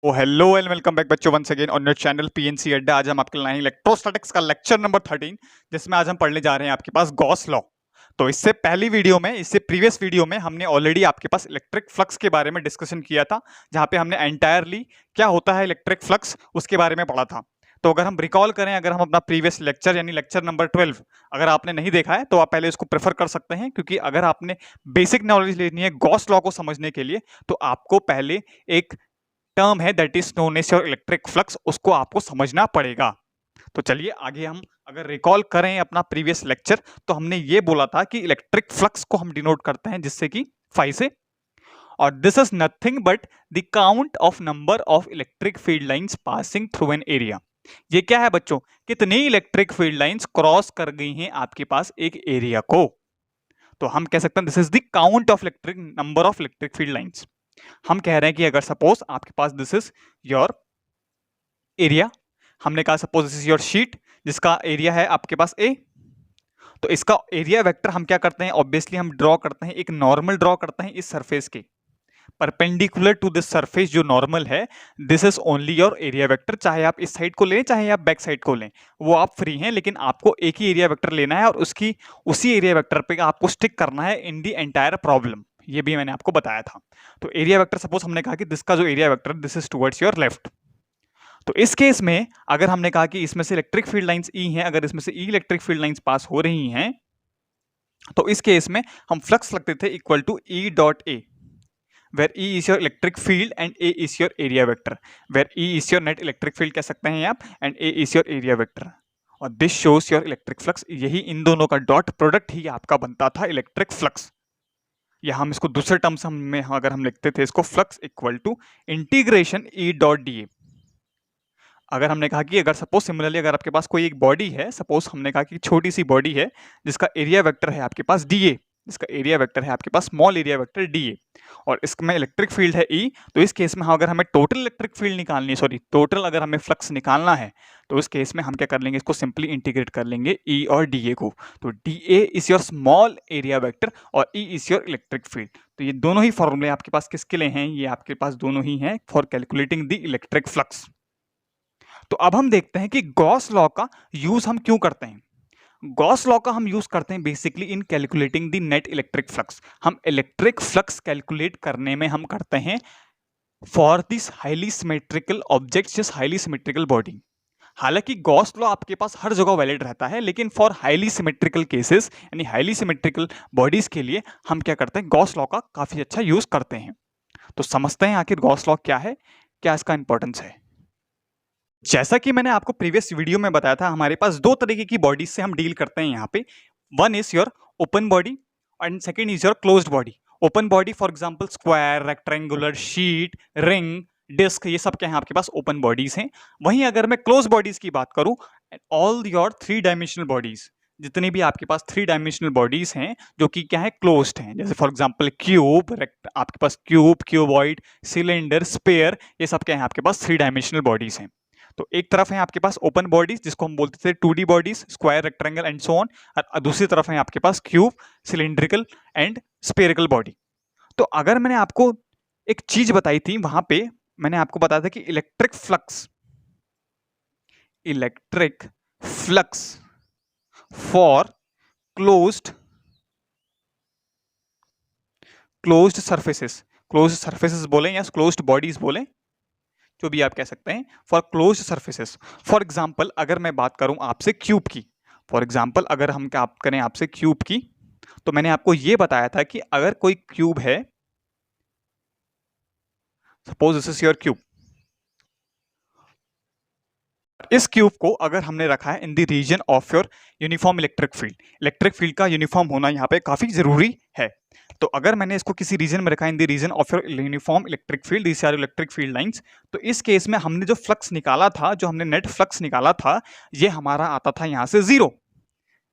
O hello and welcome back बच्चों once again on your channel PNC Adda. आज हम आपके लाए इलेक्ट्रोस्टैटिक्स का लेक्चर नंबर 13, जिसमें आज हम पढ़ने जा रहे हैं आपके पास गॉस लॉ। तो इससे प्रीवियस वीडियो में हमने ऑलरेडी आपके पास इलेक्ट्रिक फ्लक्स के बारे में डिस्कशन किया था, जहां पे हमने एंटायरली क्या होता है इलेक्ट्रिक फ्लक्स उसके बारे में पढ़ा था। तो अगर हम रिकॉल करें, अगर हम अपना प्रीवियस लेक्चर यानी लेक्चर नंबर 12 अगर आपने नहीं देखा है तो आप पहले इसको प्रेफर कर सकते हैं, क्योंकि अगर आपने बेसिक नॉलेज लेनी है गॉस लॉ को समझने के लिए तो आपको पहले एक टर्म है that is known as your electric flux, उसको आपको समझना पड़ेगा। तो चलिए आगे हम अगर रिकॉल करें अपना प्रीवियस लेक्चर, तो हमने ये बोला था कि इलेक्ट्रिक फ्लक्स को हम डिनोट करते हैं जिससे कि फाई से, और this is nothing but the count of number of electric field lines passing through an area. ये क्या है बच्चों, कितनी इलेक्ट्रिक फील्ड लाइंस क्रॉस कर गई हैं आपके पास एक एरिया को। तो हम कह सकते हैं this is the count of electric number of electric field lines. हम कह रहे हैं कि अगर सपोज आपके पास दिस इज योर एरिया, हमने कहा suppose this is your sheet जिसका एरिया है आपके पास ए, तो इसका एरिया वेक्टर हम क्या करते हैं, ऑब्वियसली हम ड्रॉ करते हैं, एक नॉर्मल ड्रॉ करते हैं इस सरफेस के परपेंडिकुलर टू दिस सरफेस जो नॉर्मल है। This is only your area vector, चाहे आप इस साइड को लें चाहे आप बैक साइड को लें, वो आप फ्री हैं, लेकिन आपको एक ही एरिया वेक्टर लेना है और उसकी उसी एरिया वेक्टर पे आपको स्टिक करना है इन दी एंटायर प्रॉब्लम। ये भी मैंने आपको बताया था। तो एरिया वेक्टर सपोज हमने कहा कि दिसका जो area vector this is towards your left. तो इस केस में अगर हमने कहा कि इसमें से इलेक्ट्रिक फील्ड लाइंस ई हैं, अगर इसमें से ई इलेक्ट्रिक फील्ड लाइंस पास हो रही हैं, तो इस केस में हम फ्लक्स लगते थे equal to E dot A, where E is your electric field and A is your area vector, where E is your net electric field कह सकते हैं आप and A is your area vector, और this shows your electric flux। यही इन दोनों का dot product ही आपका बनता था इलेक्ट्रिक फ्लक्स। या हम इसको दूसरे टर्म्स में अगर हम लिखते थे इसको flux equal to integration E dot D A. अगर हमने कहा कि अगर सपोज सिमिलरली अगर आपके पास कोई एक बॉडी है, सपोज हमने कहा कि छोटी सी बॉडी है जिसका एरिया वेक्टर है आपके पास डी ए, जिसका एरिया वेक्टर है आपके पास small area vector D A, और इसमें इलेक्ट्रिक फील्ड है ई, तो इस केस में अगर हमें टोटल इलेक्ट्रिक फील्ड निकालनी है, सॉरी टोटल अगर हमें फ्लक्स निकालना है, तो इस केस में हम क्या कर लेंगे, इसको सिंपली इंटीग्रेट कर लेंगे ई और डी ए को। तो D A is your small area vector और E is your electric field. तो ये दोनों ही फॉर्मूले आपके पास किसके लिए हैं, ये आपके पास दोनों ही हैं for calculating the electric flux. तो अब हम देखते हैं कि गॉस लॉ का यूज हम क्यों करते हैं। गॉस लॉ का हम यूज करते हैं basically in calculating the net electric flux. हम इलेक्ट्रिक फ्लक्स कैलकुलेट करने में हम करते हैं for this highly symmetrical objects, just highly symmetrical body. हालांकि गॉस लॉ आपके पास हर जगह वैलिड रहता है, लेकिन फॉर हाईली सिमेट्रिकल केसेस यानी हाईली सिमेट्रिकल बॉडीज के लिए हम क्या करते हैं, गॉस लॉ का काफी अच्छा यूज करते हैं। तो समझते हैं आखिर गॉस लॉ क्या है, क्या इसका इंपॉर्टेंस है। जैसा कि मैंने आपको प्रीवियस वीडियो में बताया था, हमारे पास दो तरीके की बॉडीज से हम डील करते हैं यहाँ पे। One is your open body and second is your closed body. Open body for example square, rectangular, sheet, ring, disc, ये सब क्या है आपके पास ओपन बॉडीज हैं। वहीं अगर मैं क्लोज बॉडीज की बात करूं, all your three dimensional bodies, जितनी भी आपके पास थ्री डायमेंशनल बॉडीज हैं जो कि क्या है क्लोज्ड हैं, जैसे फॉर एग्जांपल क्यूब, आपके पास क्यूब, क्यूबॉइड, सिलेंडर, स्पेयर, ये सब क्या है आपके पास थ्री डायमेंशनल बॉडीज हैं। तो एक तरफ है आपके पास ओपन बॉडीज जिसको हम बोलते थे 2D bodies, square, rectangle and so on, और दूसरी तरफ है आपके पास cube, cylindrical and spherical body. तो अगर मैंने आपको एक चीज बताई थी वहां पे, मैंने आपको बताया था कि electric flux for closed surfaces बोले या क्लोज्ड बॉडीज बोले, जो भी आप कह सकते हैं, for close surfaces. For example अगर मैं बात करूं आपसे क्यूब की, फॉर एग्जाम्पल अगर हम क्या करें आपसे क्यूब की, तो मैंने आपको यह बताया था कि अगर कोई क्यूब है, suppose this is your cube, इस क्यूब को अगर हमने रखा है in the region of your uniform electric field का यूनिफॉर्म होना यहाँ पे काफी जरूरी है। तो अगर मैंने इसको किसी रीजन में रखा in the region of your uniform electric field, this are electric field lines, तो इस केस में हमने जो फ्लक्स निकाला था, जो हमने नेट फ्लक्स निकाला था, ये हमारा आता था यहाँ से जीरो।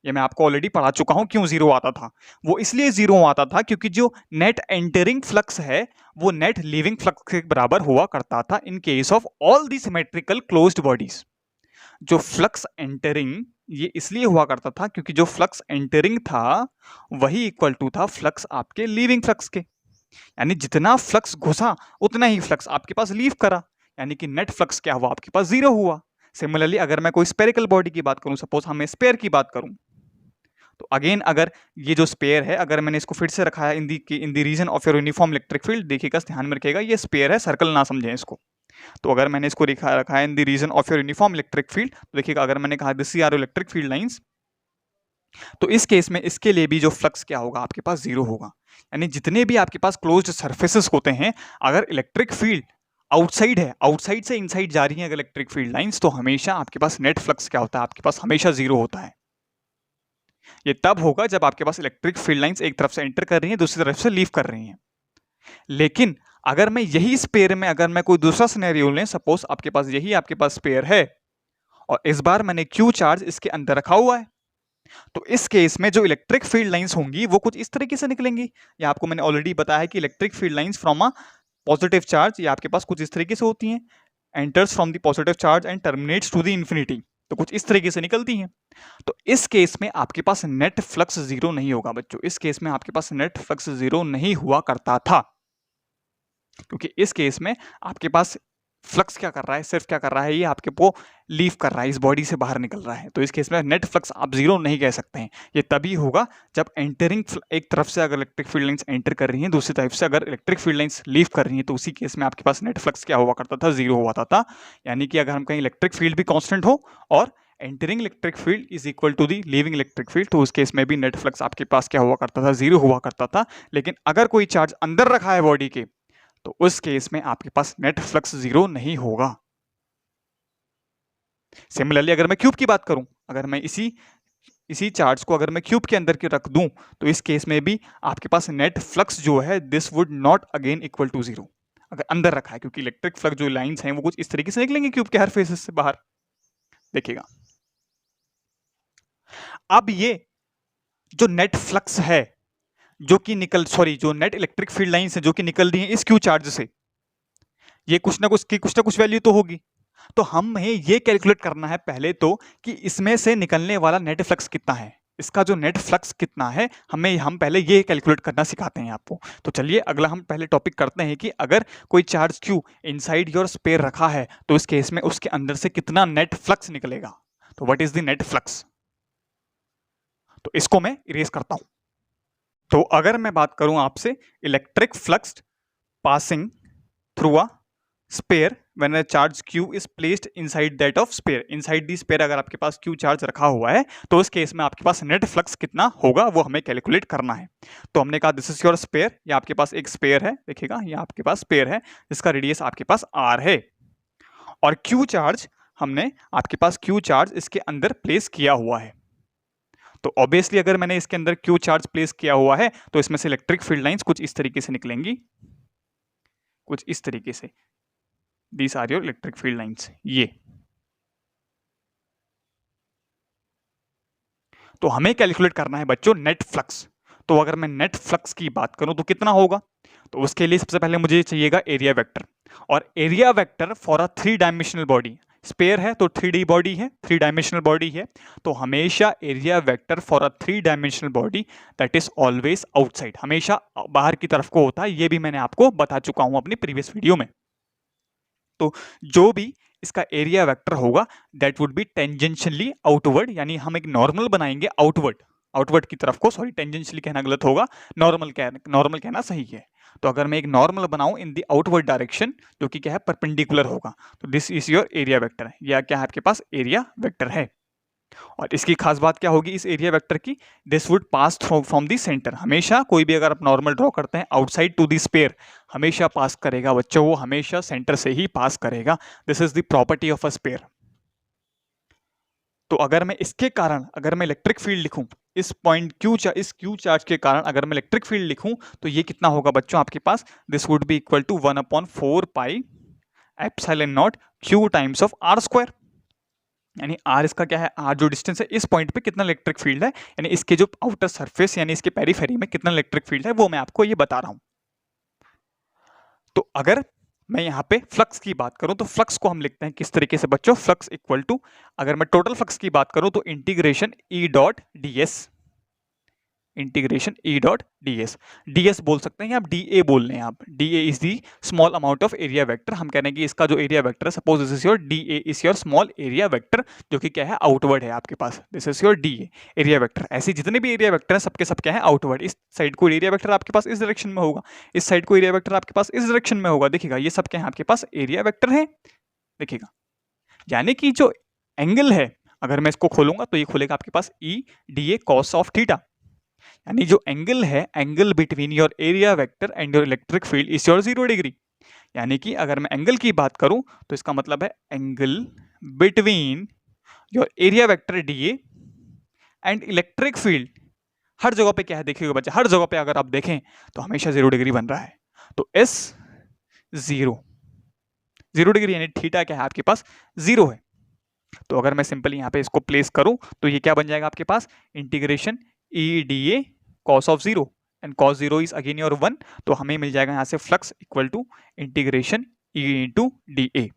ये मैं आपको ऑलरेडी पढ़ा चुका हूं क्यों जीरो आता था। वो इसलिए जीरो आता था क्योंकि जो नेट एंटरिंग फ्लक्स है वो नेट लीविंग फ्लक्स के बराबर हुआ करता था in case of all the symmetrical closed bodies. जो फ्लक्स एंटरिंग ये इसलिए हुआ करता था क्योंकि जो फ्लक्स एंटरिंग था वही इक्वल टू था फ्लक्स आपके लीविंग फ्लक्स के, यानी जितना फ्लक्स घुसा उतना ही फ्लक्स आपके पास लीव करा, यानी कि नेट फ्लक्स क्या हुआ आपके पास, जीरो हुआ। सिमिलरली अगर मैं कोई स्पेरिकल बॉडी की बात करूं, सपोज हमें स्पेयर की बात करूं, तो अगेन अगर ये जो स्पेयर है, अगर मैंने इसको फिर से रखा है in the region of your uniform electric field, देखिएगा ध्यान में रखिएगा ये स्पेयर है, सर्कल ना समझें इसको। तो अगर मैंने इसको रखा है in the region of your uniform electric field, तो देखिएगा अगर मैंने कहा this are electric field lines, तो इस केस में इसके लिए भी जो फ्लक्स क्या होगा आपके पास, जीरो होगा। यानी जितने भी आपके पास क्लोज्ड सरफेसेस होते हैं, अगर इलेक्ट्रिक फील्ड आउटसाइड है, आउटसाइड से इनसाइड जा रही है अगर इलेक्ट्रिक फील्ड लाइंस, तो हमेशा आपके पास नेट फ्लक्स क्या होता है, आपके पास हमेशा जीरो होता है। ये तब होगा जब आपके पास इलेक्ट्रिक फील्ड लाइंस एक तरफ से एंटर कर रही हैं, दूसरी तरफ से लीव कर रही हैं। लेकिन अगर मैं यही स्पेयर में अगर मैं कोई दूसरा सिनेरियो लें, सपोज आपके पास यही आपके पास स्पेयर है और इस बार मैंने क्यू चार्ज इसके अंदर रखा हुआ है, तो इस केस में जो इलेक्ट्रिक फील्ड लाइंस होंगी वो कुछ इस तरीके से निकलेंगी। ये आपको मैंने ऑलरेडी बताया है कि electric field lines from a positive charge ये आपके पास कुछ इस तरीके से होती हैं, enters from the positive charge and terminates to the infinity, तो कुछ इस तरीके से निकलती हैं। तो इस केस में आपके पास नेट फ्लक्स जीरो नहीं होगा बच्चों, इस केस में आपके पास नेट फ्लक्स जीरो नहीं हुआ करता था, क्योंकि इस केस में आपके पास फ्लक्स क्या कर रहा है, सिर्फ क्या कर रहा है, ये आपके को लीव कर रहा है, इस बॉडी से बाहर निकल रहा है। तो इस केस में नेट फ्लक्स आप जीरो नहीं कह सकते हैं। ये तभी होगा जब एंटरिंग एक तरफ से अगर इलेक्ट्रिक फील्ड लाइंस एंटर कर रही हैं, दूसरी तरफ से अगर इलेक्ट्रिक फील्ड लाइंस लीव कर रही हैं, तो उसी केस में आपके पास नेट फ्लक्स क्या हुआ करता था, जीरो हुआ था। यानी कि अगर हम कहीं इलेक्ट्रिक फील्ड भी कॉन्स्टेंट हो और entering electric field is equal to the leaving electric field, तो उस केस में भी नेट फ्लक्स आपके पास क्या हुआ करता था, जीरो हुआ करता था। लेकिन अगर कोई चार्ज अंदर रखा है बॉडी के, तो उस केस में आपके पास नेट फ्लक्स जीरो नहीं होगा। सिमिलरली अगर मैं क्यूब की बात करूं, अगर मैं इसी चार्ज को अगर मैं क्यूब के अंदर के रख दूं, तो इस केस में भी आपके पास नेट फ्लक्स जो है this would not again equal to zero, अगर अंदर रखा है, क्योंकि इलेक्ट्रिक फ्लक्स जो लाइंस हैं वो कुछ इस तरीके से निकलेंगे क्यूब के हर फेसेस से बाहर। देखिएगा अब ये जो नेट फ्लक्स है जो कि जो नेट इलेक्ट्रिक फील्ड लाइंस है जो कि निकल रही है इस क्यू चार्ज से, ये कुछ ना कुछ वैल्यू तो होगी। तो हमें ये कैलकुलेट करना है पहले तो कि इसमें से निकलने वाला नेट फ्लक्स कितना है, इसका जो नेट फ्लक्स कितना है, हम पहले ये कैलकुलेट करना सिखाते हैं आपको। तो चलिए अगला हम पहले टॉपिक करते हैं कि अगर कोई charge Q inside your sphere रखा है, तो इस केस में उसके अंदर से कितना नेट फ्लक्स निकलेगा। तो what is the net flux, तो इसको मैं इरेज करता हूं। तो अगर मैं बात करूं आपसे electric flux passing through a sphere when a charge q is placed inside that of sphere, inside the sphere अगर आपके पास q चार्ज रखा हुआ है, तो उस केस में आपके पास नेट फ्लक्स कितना होगा वो हमें कैलकुलेट करना है। तो हमने कहा दिस इज योर स्पेयर, ये आपके पास एक स्पेयर है, देखिएगा ये आपके पास स्पेयर है जिसका रेडियस आपके पास r है, और q चार्ज हमने आपके पास q चार्ज इसके अंदर प्लेस किया हुआ है। तो ऑब्वियसली अगर मैंने इसके अंदर q चार्ज प्लेस किया हुआ है, तो इसमें से इलेक्ट्रिक फील्ड लाइंस कुछ इस तरीके से निकलेंगी, कुछ इस तरीके से, These are your electric field lines। ये तो हमें कैलकुलेट करना है बच्चों नेट फ्लक्स। तो अगर मैं नेट फ्लक्स की बात करूं तो कितना होगा, तो उसके लिए सबसे पहले मुझे चाहिएगा एरिया वेक्टर, और area vector for a 3 dimensional body, sphere है तो 3D बॉडी है, 3 डायमेंशनल बॉडी है, तो हमेशा area vector for a 3 dimensional body that is always outside, हमेशा बाहर की तरफ को होता है। ये भी मैंने आपको बता चुका हूं अपनी प्रीवियस वीडियो में। तो जो भी इसका एरिया वेक्टर होगा that would B tangentially outward, यानी हम एक नॉर्मल बनाएंगे आउटवर्ड की तरफ को, सॉरी टेंजेंशियली कहना गलत होगा, नॉर्मल कहना सही है। तो अगर मैं एक नॉर्मल बनाऊं इन द आउटवर्ड डायरेक्शन जो कि क्या है परपेंडिकुलर होगा, तो this is your area vector, या क्या है आपके पास एरिया वेक्टर है। और इसकी खास बात क्या होगी इस एरिया वेक्टर की, this would pass from the centre, हमेशा कोई भी अगर आप नॉर्मल ड्रॉ करते हैं आउटसाइड टू द स्पेयर हमेशा पास करेगा बच्चों, वो हमेशा सेंटर से ही पास करेगा। This is the property of a sphere. तो अगर मैं इसके कारण अगर मैं इलेक्ट्रिक फील्ड लिखूं इस पॉइंट इस क्यू चार्ज के कारण अगर मैं इलेक्ट्रिक फील्ड लिखूं, तो ये कितना होगा बच्चों आपके पास, this would be equal to 1/4 pi epsilon not q times of r square, यानी आर इसका क्या है, आर जो डिस्टेंस है इस पॉइंट पे कितना इलेक्ट्रिक फील्ड है, यानी इसके जो आउटर सरफेस यानी इसके पेरीफेरी में कितना इलेक्ट्रिक फील्ड है वो मैं आपको ये बता रहा हूं। तो अगर मैं यहाँ पे फ्लक्स की बात करूं तो फ्लक्स को हम लिखते हैं किस तरीके से बच्चों, फ्लक्स इक्वल टू, अगर मैं टोटल फ्लक्स की बात करूं तो integration E dot D S, integration E dot ds। ds बोल सकते हैं आप, da बोल रहे हैं आप, da is the small amount of area vector. हम कह रहे हैं कि इसका जो एरिया वेक्टर है, suppose this is your da is your small area vector, जो कि क्या है, आउटवर्ड है आपके पास। This is your da area vector. ऐसे जितने भी एरिया वेक्टर हैं सबके सब क्या है, आउटवर्ड। इस साइड को एरिया वेक्टर आपके पास इस डायरेक्शन में होगा, इस साइड को एरिया वेक्टर आपके पास इस डायरेक्शन में होगा। देखिएगा ये सब क्या है आपके पास, एरिया वेक्टर है। देखिएगा यानी कि जो एंगल है, अगर मैं इसको खोलूंगा तो ये खुलेगा आपके पास E D A cos of theta, यानी जो एंगल है, angle between your area vector and your electric field is your 0 degree. यानी कि अगर मैं एंगल की बात करूं तो इसका मतलब है angle between your area vector D A and electric field. हर जगह पे क्या है, देखिएगा बच्चा, हर जगह पे अगर आप देखें तो हमेशा 0 डिग्री बन रहा है। तो एस 0 डिग्री, यानी थीटा क्या है आपके पास, 0 है। तो अगर मैं सिंपली यहाँ पे इसको प्लेस करूं तो ये क्या बन जाएगा आपके पास, integration E D A cos of 0 and cos 0 is again your 1। तो हमें मिल जाएगा यहाँ से flux equal to integration E into D A.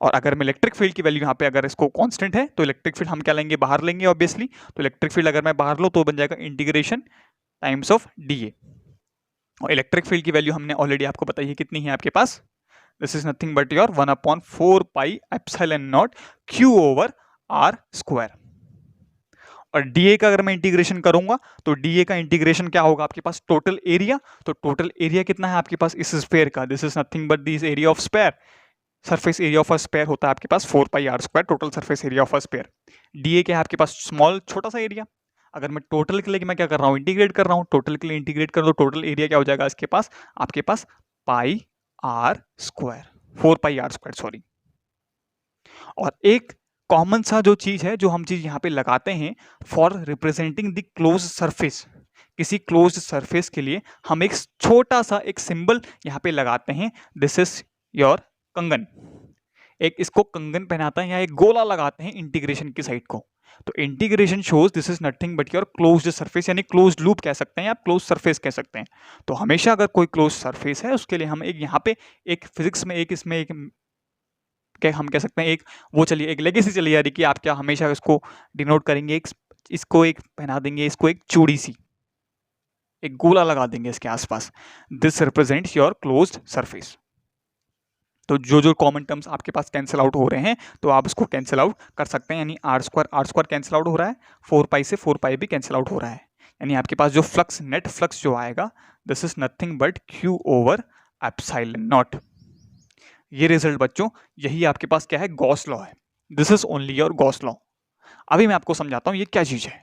और अगर मैं इलेक्ट्रिक फील्ड की वैल्यू यहाँ पे अगर इसको कांस्टेंट है तो इलेक्ट्रिक फील्ड हम क्या लेंगे, बाहर लेंगे ऑब्वियसली। तो इलेक्ट्रिक फील्ड अगर मैं बाहर लूँ तो बन जाएगा integration times of D A. और इलेक्ट्रिक फील्ड की वैल्यू हमने ऑलरेडी आपको बताई है, कितनी है आपके पास, this is nothing but your 1/4 pi epsilon not q over r square. और डीए का अगर मैं इंटीग्रेशन करूंगा तो डीए का इंटीग्रेशन क्या होगा आपके पास, टोटल एरिया। तो टोटल एरिया कितना है आपके पास इस स्फीयर का, this is nothing but this area of sphere. Surface area of a sphere होता है आपके पास 4 pi are square, total surface area of a sphere. DA क्या है आपके पास, स्मॉल छोटा सा एरिया। अगर मैं टोटल के लिए मैं क्या कर रहा हूँ, इंटीग्रेट कर रहा हूँ, टोटल के लिए इंटीग्रेट कर दो, टोटल एरिया क्या हो जाएगा इसके पास आपके पास, pi are square, 4 pi are square sorry. और एक कॉमन सा जो चीज है, जो हम चीज यहाँ पे लगाते हैं for representing the close surface, किसी क्लोज सरफेस के लिए हम एक छोटा सा एक सिंबल यहाँ पे लगाते हैं, दिस इज योर कंगन। एक इसको कंगन पहनाता है या एक गोला लगाते हैं इंटीग्रेशन की साइड को। तो integration shows this is nothing but your closed surface, यानी क्लोज्ड लूप कह सकते हैं, आप क्लोज सरफेस कह सकते हैं। तो हमेशा अगर कोई क्लोज सरफेस है उसके लिए हम एक यहाँ पे एक फिजिक्स में एक इसमें एक क्या हम कह सकते हैं, एक वो चलिए एक लेगेसी चली जा रही कि आप क्या हमेशा इसको डिनोट करेंगे, एक इसको एक पहना देंगे, इसको एक चूड़ी सी एक गोला लगा देंगे इसके आसपास, this represents your closed surface. तो जो जो कॉमन टर्म्स आपके पास कैंसिल आउट हो रहे हैं तो आप इसको कैंसिल आउट कर सकते हैं, यानी आर स्क्वायर कैंसिल आउट हो रहा है, 4 पाई से 4 पाई भी कैंसिल आउट हो रहा है। यानी आपके पास जो फ्लक्स, नेट फ्लक्स जो आएगा, this is nothing but Q over epsilon not. ये रिजल्ट बच्चों, यही आपके पास क्या है, गॉस लॉ है। This is only your Gauss law. अभी मैं आपको समझाता हूं ये क्या चीज है।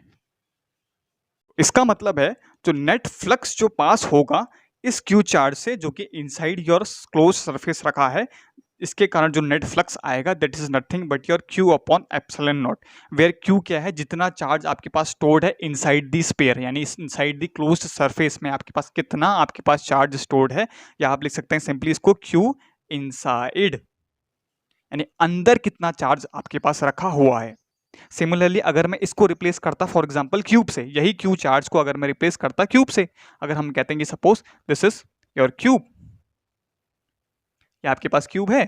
इसका मतलब है जो नेट फ्लक्स जो पास होगा इस क्यू चार्ज से, जो कि इनसाइड योर क्लोज सरफेस रखा है, इसके कारण जो नेट फ्लक्स आएगा that is nothing but your Q upon epsilon not, where Q क्या है, जितना चार्ज आपके पास स्टोर्ड है इनसाइड दी स्पेयर, यानी इनसाइड दी क्लोज्ड सरफेस में आपके पास कितना आपके पास चार्ज स्टोर्ड है, या आप लिख सकते हैं सिंपली इसको क्यू इनसाइड, यानी अंदर कितना चार्ज आपके पास रखा हुआ है। सिमिलरली अगर मैं इसको रिप्लेस करता फॉर एग्जांपल क्यूब से, यही क्यू चार्ज को अगर मैं रिप्लेस करता क्यूब से, अगर हम कहते हैं कि suppose this is your cube, ये आपके पास क्यूब है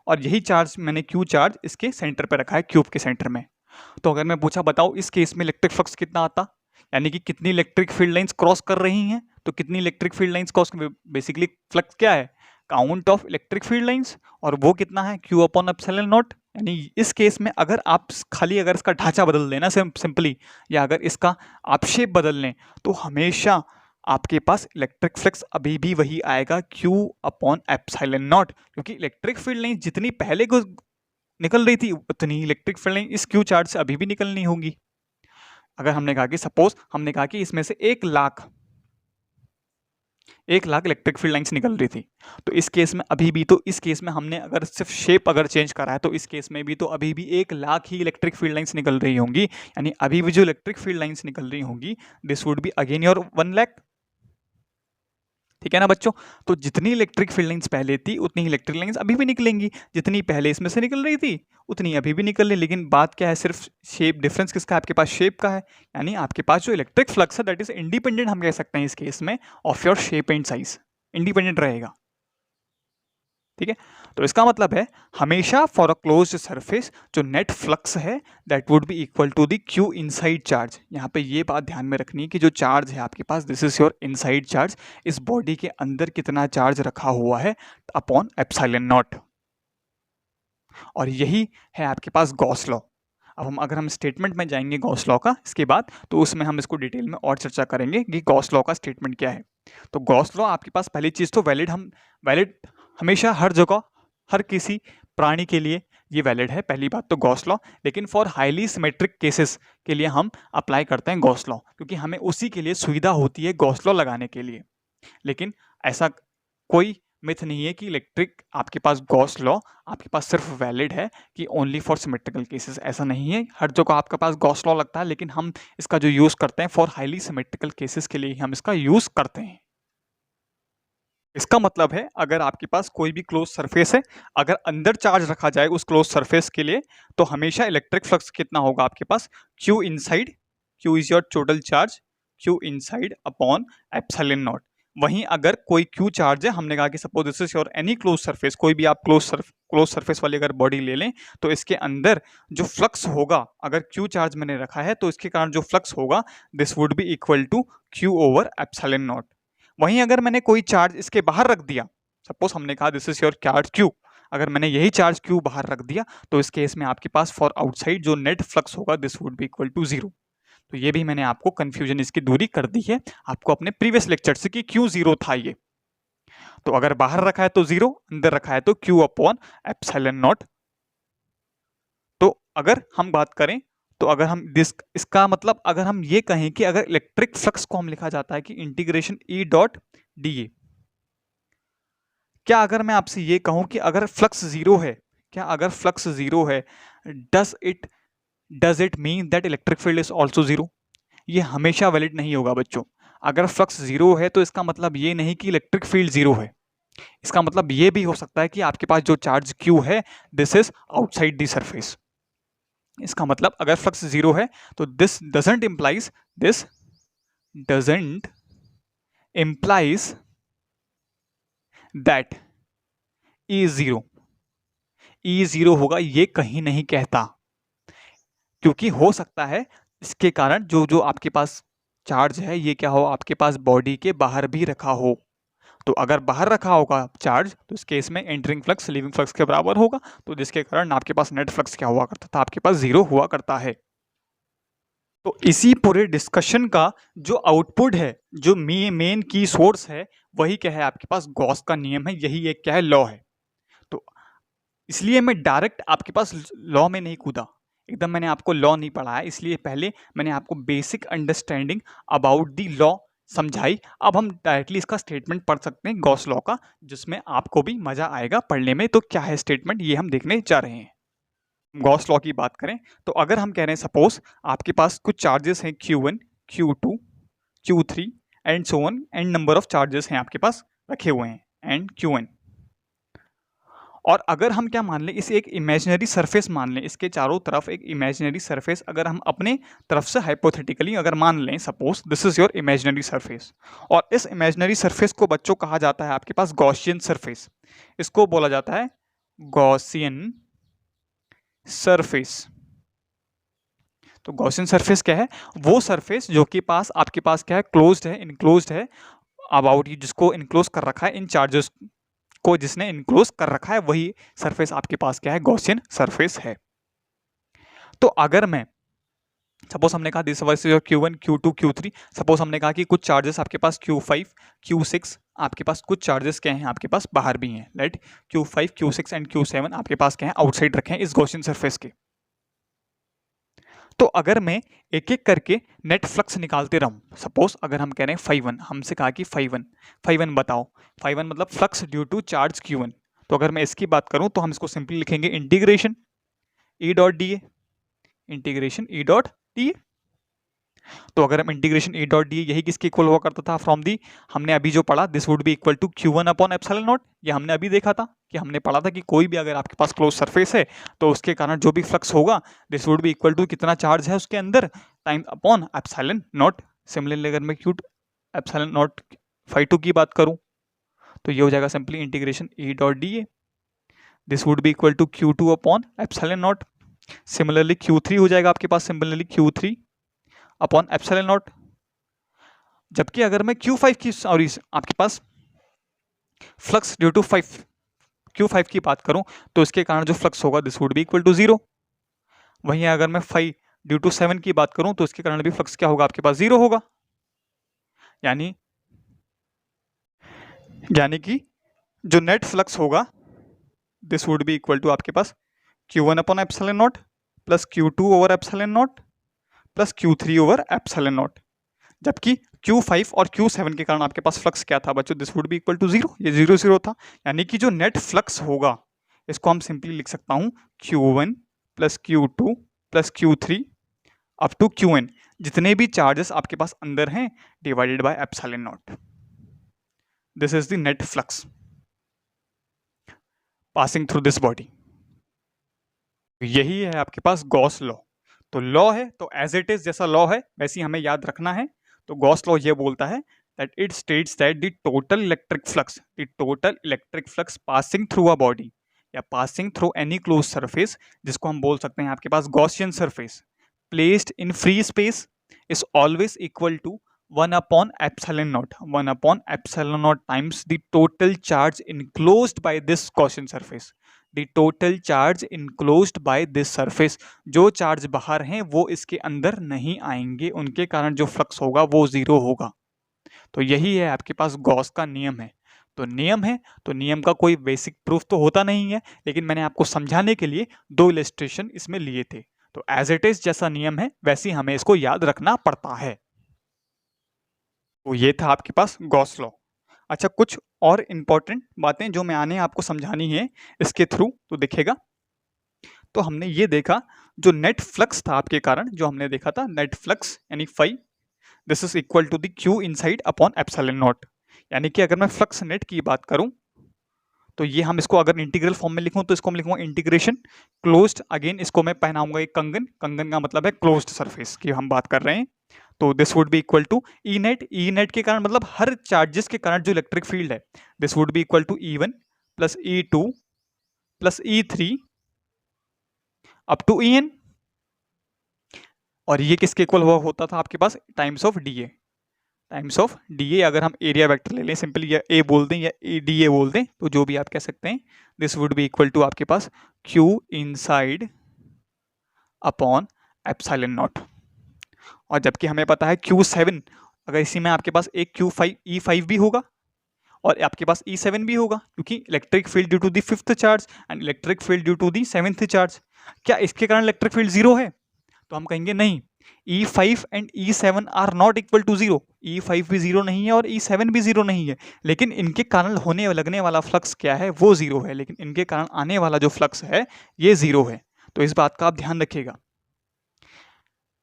और यही चार्ज मैंने क्यू चार्ज इसके सेंटर पे रखा है, क्यूब के सेंटर में। तो अगर मैं पूछा बताओ इस केस में इलेक्ट्रिक फ्लक्स कितना आता, यानी कि कितनी इलेक्ट्रिक फील्ड लाइंस क्रॉस कर रही हैं, तो कितनी electric field lines cross, basically flux क्या है, count of electric field lines, और वो कितना है क्यू अपॉन एप्सिलॉन नॉट। यानी इस केस में अगर आप खाली अगर इसका ढांचा बदल देना सिंपली, या अगर इसका आप शेप बदल लें, तो हमेशा आपके पास इलेक्ट्रिक फ्लक्स अभी भी वही आएगा क्यू अपॉन एप्सिलॉन नॉट, क्योंकि इलेक्ट्रिक फील्ड लाइन जितनी पहले को निकल रही थी उतनी इलेक्ट्रिक फील्ड लाइन इस क्यू चार्ज से अभी भी निकलनी होगी। अगर हमने कहा कि सपोज हमने कहा कि इसमें से 1 लाख इलेक्ट्रिक फील्ड लाइंस निकल रही थी, तो इस केस में अभी भी, तो इस केस में हमने अगर सिर्फ शेप अगर चेंज करा है, तो इस केस में भी तो अभी भी 1 लाख ही इलेक्ट्रिक फील्ड लाइंस निकल रही होंगी, यानी अभी भी जो इलेक्ट्रिक फील्ड लाइंस निकल रही होंगी this would be again your 1 lakh. ठीक है ना बच्चों, तो जितनी इलेक्ट्रिक फील्ड लाइंस पहले थी उतनी इलेक्ट्रिक लाइंस अभी भी निकलेंगी, जितनी पहले इसमें से निकल रही थी उतनी अभी भी निकल रही, लेकिन बात क्या है, सिर्फ शेप डिफरेंस किसका, आपके पास शेप का है। यानी आपके पास जो इलेक्ट्रिक फ्लक्स है दैट इज इंडिपेंडेंट, हम कह सकते हैं इस केस में, of your shape and size, independent रहेगा। ठीक है, तो इसका मतलब है हमेशा फॉर अ क्लोज्ड सरफेस जो नेट फ्लक्स है that would be equal to the Q inside charge. यहाँ पे ये बात ध्यान में रखनी है कि जो चार्ज है आपके पास, this is your inside charge, इस बॉडी के अंदर कितना चार्ज रखा हुआ है अपॉन एप्सिलॉन नॉट, और यही है आपके पास गॉस लॉ। अब अगर हम स्टेटमेंट में जाएंगे गॉस लॉ का इसके बाद, तो उसमें हम इसको डिटेल में और चर्चा करेंगे कि गॉस लॉ का स्टेटमेंट क्या है। तो गॉस लॉ आपके पास पहली चीज़ तो वैलिड हमेशा हर जगह हर किसी प्राणी के लिए ये वैलिड है, पहली बात तो गॉस लॉ। लेकिन फॉर हाईली सिमेट्रिक केसेस के लिए हम अप्लाई करते हैं गॉस लॉ, क्योंकि हमें उसी के लिए सुविधा होती है गॉस लॉ लगाने के लिए। लेकिन ऐसा कोई मिथ नहीं है कि इलेक्ट्रिक आपके पास गॉस लॉ आपके पास सिर्फ वैलिड है कि ओनली फॉर सिमेट्रिकल केसेस, ऐसा नहीं है। हर जगह आपके पास गॉस लॉ लगता है, लेकिन हम इसका जो यूज करते हैं फॉर हाईली सिमेट्रिकल केसेस के लिए हम इसका यूज करते हैं। इसका मतलब है अगर आपके पास कोई भी क्लोज सरफेस है, अगर अंदर चार्ज रखा जाए उस क्लोज सरफेस के लिए, तो हमेशा इलेक्ट्रिक फ्लक्स कितना होगा आपके पास, q inside, q is your total charge, Q inside upon epsilon not. वहीं अगर कोई क्यू चार्ज है, हमने कहा कि suppose this is your any close surface, कोई भी आप क्लोज सरफेस वाली अगर बॉडी ले लें, तो इसके अंदर जो फ्लक्स होगा, अगर क्यू चार्ज मैंने रखा है तो इसके कारण जो फ्लक्स होगा this would be equal to Q over epsilon not. वहीं अगर मैंने कोई चार्ज इसके बाहर रख दिया, सपोज हमने कहा this is your charge Q, अगर मैंने यही चार्ज क्यू बाहर रख दिया, तो इस केस में आपके पास फॉर आउटसाइड जो नेट फ्लक्स होगा this would be equal to 0। तो ये भी मैंने आपको कंफ्यूजन इसकी दूरी कर दी है आपको अपने प्रीवियस लेक्चर से कि क्यों 0 था ये। तो अगर बाहर रखा है तो 0, अंदर रखा है तो क्यू अपॉन एप्सिलॉन नॉट। तो अगर हम बात करें, तो अगर हम इसका मतलब अगर हम ये कहें कि अगर इलेक्ट्रिक फ्लक्स को हम लिखा जाता है कि इंटीग्रेशन ई डॉट डी ए, क्या अगर मैं आपसे ये कहूं कि अगर फ्लक्स 0 है, क्या अगर फ्लक्स 0 है, does it mean that electric field is also 0? ये हमेशा वैलिड नहीं होगा बच्चों। अगर फ्लक्स 0 है तो इसका मतलब ये नहीं कि इलेक्ट्रिक फील्ड 0 है। इसका मतलब ये भी हो सकता है कि आपके पास जो चार्ज क्यू है this is outside the surface. इसका मतलब अगर फ्लक्स 0 है तो दिस डजंट implies दैट ई 0 होगा, ये कहीं नहीं कहता, क्योंकि हो सकता है इसके कारण जो जो आपके पास चार्ज है ये क्या हो, आपके पास बॉडी के बाहर भी रखा हो। तो अगर बाहर रखा होगा चार्ज तो इस केस में एंटरिंग फ्लक्स लीविंग फ्लक्स के बराबर होगा, तो जिसके कारण आपके पास नेट फ्लक्स क्या हुआ करता था, आपके पास 0 हुआ करता है। तो इसी पूरे डिस्कशन का जो आउटपुट है, जो मेन की सोर्स है, वही क्या है आपके पास गॉस का नियम है, यही एक क्या है लॉ है। तो इसलिए मैं डायरेक्ट आपके पास लॉ में नहीं कूदा, एकदम मैंने आपको लॉ नहीं पढ़ाया, इसलिए पहले मैंने आपको basic understanding about the law समझाई। अब हम डायरेक्टली इसका स्टेटमेंट पढ़ सकते हैं गॉस लॉ का, जिसमें आपको भी मजा आएगा पढ़ने में। तो क्या है स्टेटमेंट, ये हम देखने जा रहे हैं। गॉस लॉ की बात करें तो अगर हम कह रहे हैं सपोज आपके पास कुछ चार्जेस हैं Q1, Q2, Q3 and so on, and number of charges हैं आपके पास रखे हुए हैं एंड Qn, और अगर हम क्या मान लें, इसे एक इमेजिनरी सरफेस मान लें, इसके चारों तरफ एक इमेजिनरी सरफेस अगर हम अपने तरफ से हाइपोथेटिकली अगर मान लें, suppose this is your imaginary surface, और इस इमेजिनरी सरफेस को बच्चों कहा जाता है आपके पास गॉसियन सरफेस। इसको बोला जाता है गॉसियन सरफेस। तो गॉसियन सरफेस क्या है, वो सरफेस जो कि पास आपके पास क्या है, क्लोज्ड है, इनक्लोज्ड है अबाउट, जिसको इनक्लोज कर रखा है, इन चार्जेस को जिसने इनक्लोज कर रखा है, वही सरफेस आपके पास क्या है, गॉसियन सरफेस है। तो अगर मैं सपोज हमने कहा this was your Q1, Q2, Q3, suppose हमने कहा कि कुछ चार्जेस आपके पास Q5, Q6, आपके पास कुछ चार्जेस क्या हैं आपके पास बाहर भी हैं, right. Q5, Q6 and Q7 आपके पास क्या है, आउटसाइड रखे हैं इस गॉसियन सरफेस के। तो अगर मैं एक एक करके नेट फ्लक्स निकालते रहूं, सपोज अगर हम कह रहे हैं φ1, हमसे कहा कि φ1 बताओ, φ1 मतलब flux due to charge Q1। तो अगर मैं इसकी बात करूं तो हम इसको सिंपली लिखेंगे इंटीग्रेशन ई डॉट डी ए, इंटीग्रेशन ई डॉट डी ए। तो अगर हम इंटीग्रेशन ई डॉट डी यही किसके इक्वल हुआ करता था, फ्रॉम दी हमने अभी जो पढ़ा this would be equal to Q1 upon epsilon not. ये हमने अभी देखा था कि हमने पढ़ा था कि कोई भी अगर आपके पास क्लोज सरफेस है तो उसके कारण जो भी फ्लक्स होगा this would be equal to कितना चार्ज है उसके अंदर time upon epsilon not. Similarly अगर मैं क्यू एप्सिलॉन नॉट φ2 की बात करूं तो ये हो जाएगा simply integration E dot D A. This would be equal to Q2 upon epsilon not. Similarly Q3 हो जाएगा आपके पास, similarly Q3 upon epsilon not. जबकि अगर मैं Q5 की सॉरी आपके पास फ्लक्स ड्यू टू Q5 की बात करूं तो इसके कारण जो फ्लक्स होगा this would be equal to 0। वहीं अगर मैं 5 ड्यू टू 7 की बात करूं तो इसके कारण भी फ्लक्स क्या होगा आपके पास 0 होगा। यानी कि जो नेट फ्लक्स होगा this would be equal to आपके पास Q1 upon epsilon not plus Q2 over epsilon not plus Q3 over epsilon not. जबकि Q5 और Q7 के कारण आपके पास फ्लक्स क्या था बच्चों, this would be equal to 0, ये 0 0 था। यानी कि जो नेट फ्लक्स होगा इसको हम सिंपली लिख सकता हूं Q1 plus Q2 plus Q3 up to Qn, जितने भी चार्जेस आपके पास अंदर हैं divided by epsilon not. This is the net flux passing through this body. यही है आपके पास गॉस लॉ। तो लॉ है तो एज इट इज जैसा लॉ है वैसे ही हमें याद रखना है। तो गॉस लॉ ये बोलता है that it states that the total electric flux passing through a body या passing through any close surface, जिसको हम बोल सकते हैं आपके पास Gaussian surface, placed in free space is always equal to 1 upon epsilon naught times the total charge enclosed by this Gaussian surface. The total charge enclosed by this surface, जो charge बाहर हैं वो इसके अंदर नहीं आएंगे, उनके कारण जो फ्लक्स होगा वो 0 होगा। तो यही है आपके पास गॉस का नियम है। तो नियम है तो नियम का कोई बेसिक प्रूफ तो होता नहीं है, लेकिन मैंने आपको समझाने के लिए 2 इलस्ट्रेशन इसमें लिए थे। तो एज इट इज जैसा नियम है वैसे ही हमें इसको याद रखना पड़ता है। तो ये था आपके पास गॉस लॉ। अच्छा, कुछ और इंपॉर्टेंट बातें जो मैं आने आपको समझानी है इसके थ्रू तो दिखेगा। तो हमने ये देखा जो नेट फ्लक्स था आपके कारण, जो हमने देखा था नेट फ्लक्स यानी phi this is equal to the Q inside upon epsilon not. यानी कि अगर मैं फ्लक्स नेट की बात करूं तो ये हम इसको अगर इंटीग्रल फॉर्म में लिखूं तो इसको हम लिखूंगा इंटीग्रेशन क्लोज्ड, अगेन इसको मैं पहनाऊंगा एक कंगन, कंगन का मतलब है क्लोज्ड सरफेस की हम बात कर रहे हैं। तो this would be equal to E net के कारण मतलब हर चार्जेस के कारण जो इलेक्ट्रिक फील्ड है this would be equal to E1 plus E2 plus E3 up to En। और ये किसके इक्वल हुआ होता था आपके पास, टाइम्स ऑफ डी ए। अगर हम एरिया वेक्टर ले लें सिंपली, या ए बोल दें या डी ए बोल दें, तो जो भी आप कह सकते हैं, this would be equal to आपके पास Q inside upon epsilon not. और जबकि हमें पता है Q7, अगर इसी में आपके पास एक Q5 E5 भी होगा और आपके पास E7 भी होगा, क्योंकि electric field due to the 5th charge and electric field due to the 7th charge. क्या इसके कारण इलेक्ट्रिक फील्ड 0 है? तो हम कहेंगे नहीं, E5 and E7 are not equal to 0। E5 भी 0 नहीं है और E7 भी 0 नहीं है, लेकिन इनके कारण होने लगने वाला फ्लक्स क्या है, वो 0 है, लेकिन इनके कारण आने वाला जो फ्लक्स है ये 0 है। तो इस बात का आप ध्यान रखिएगा।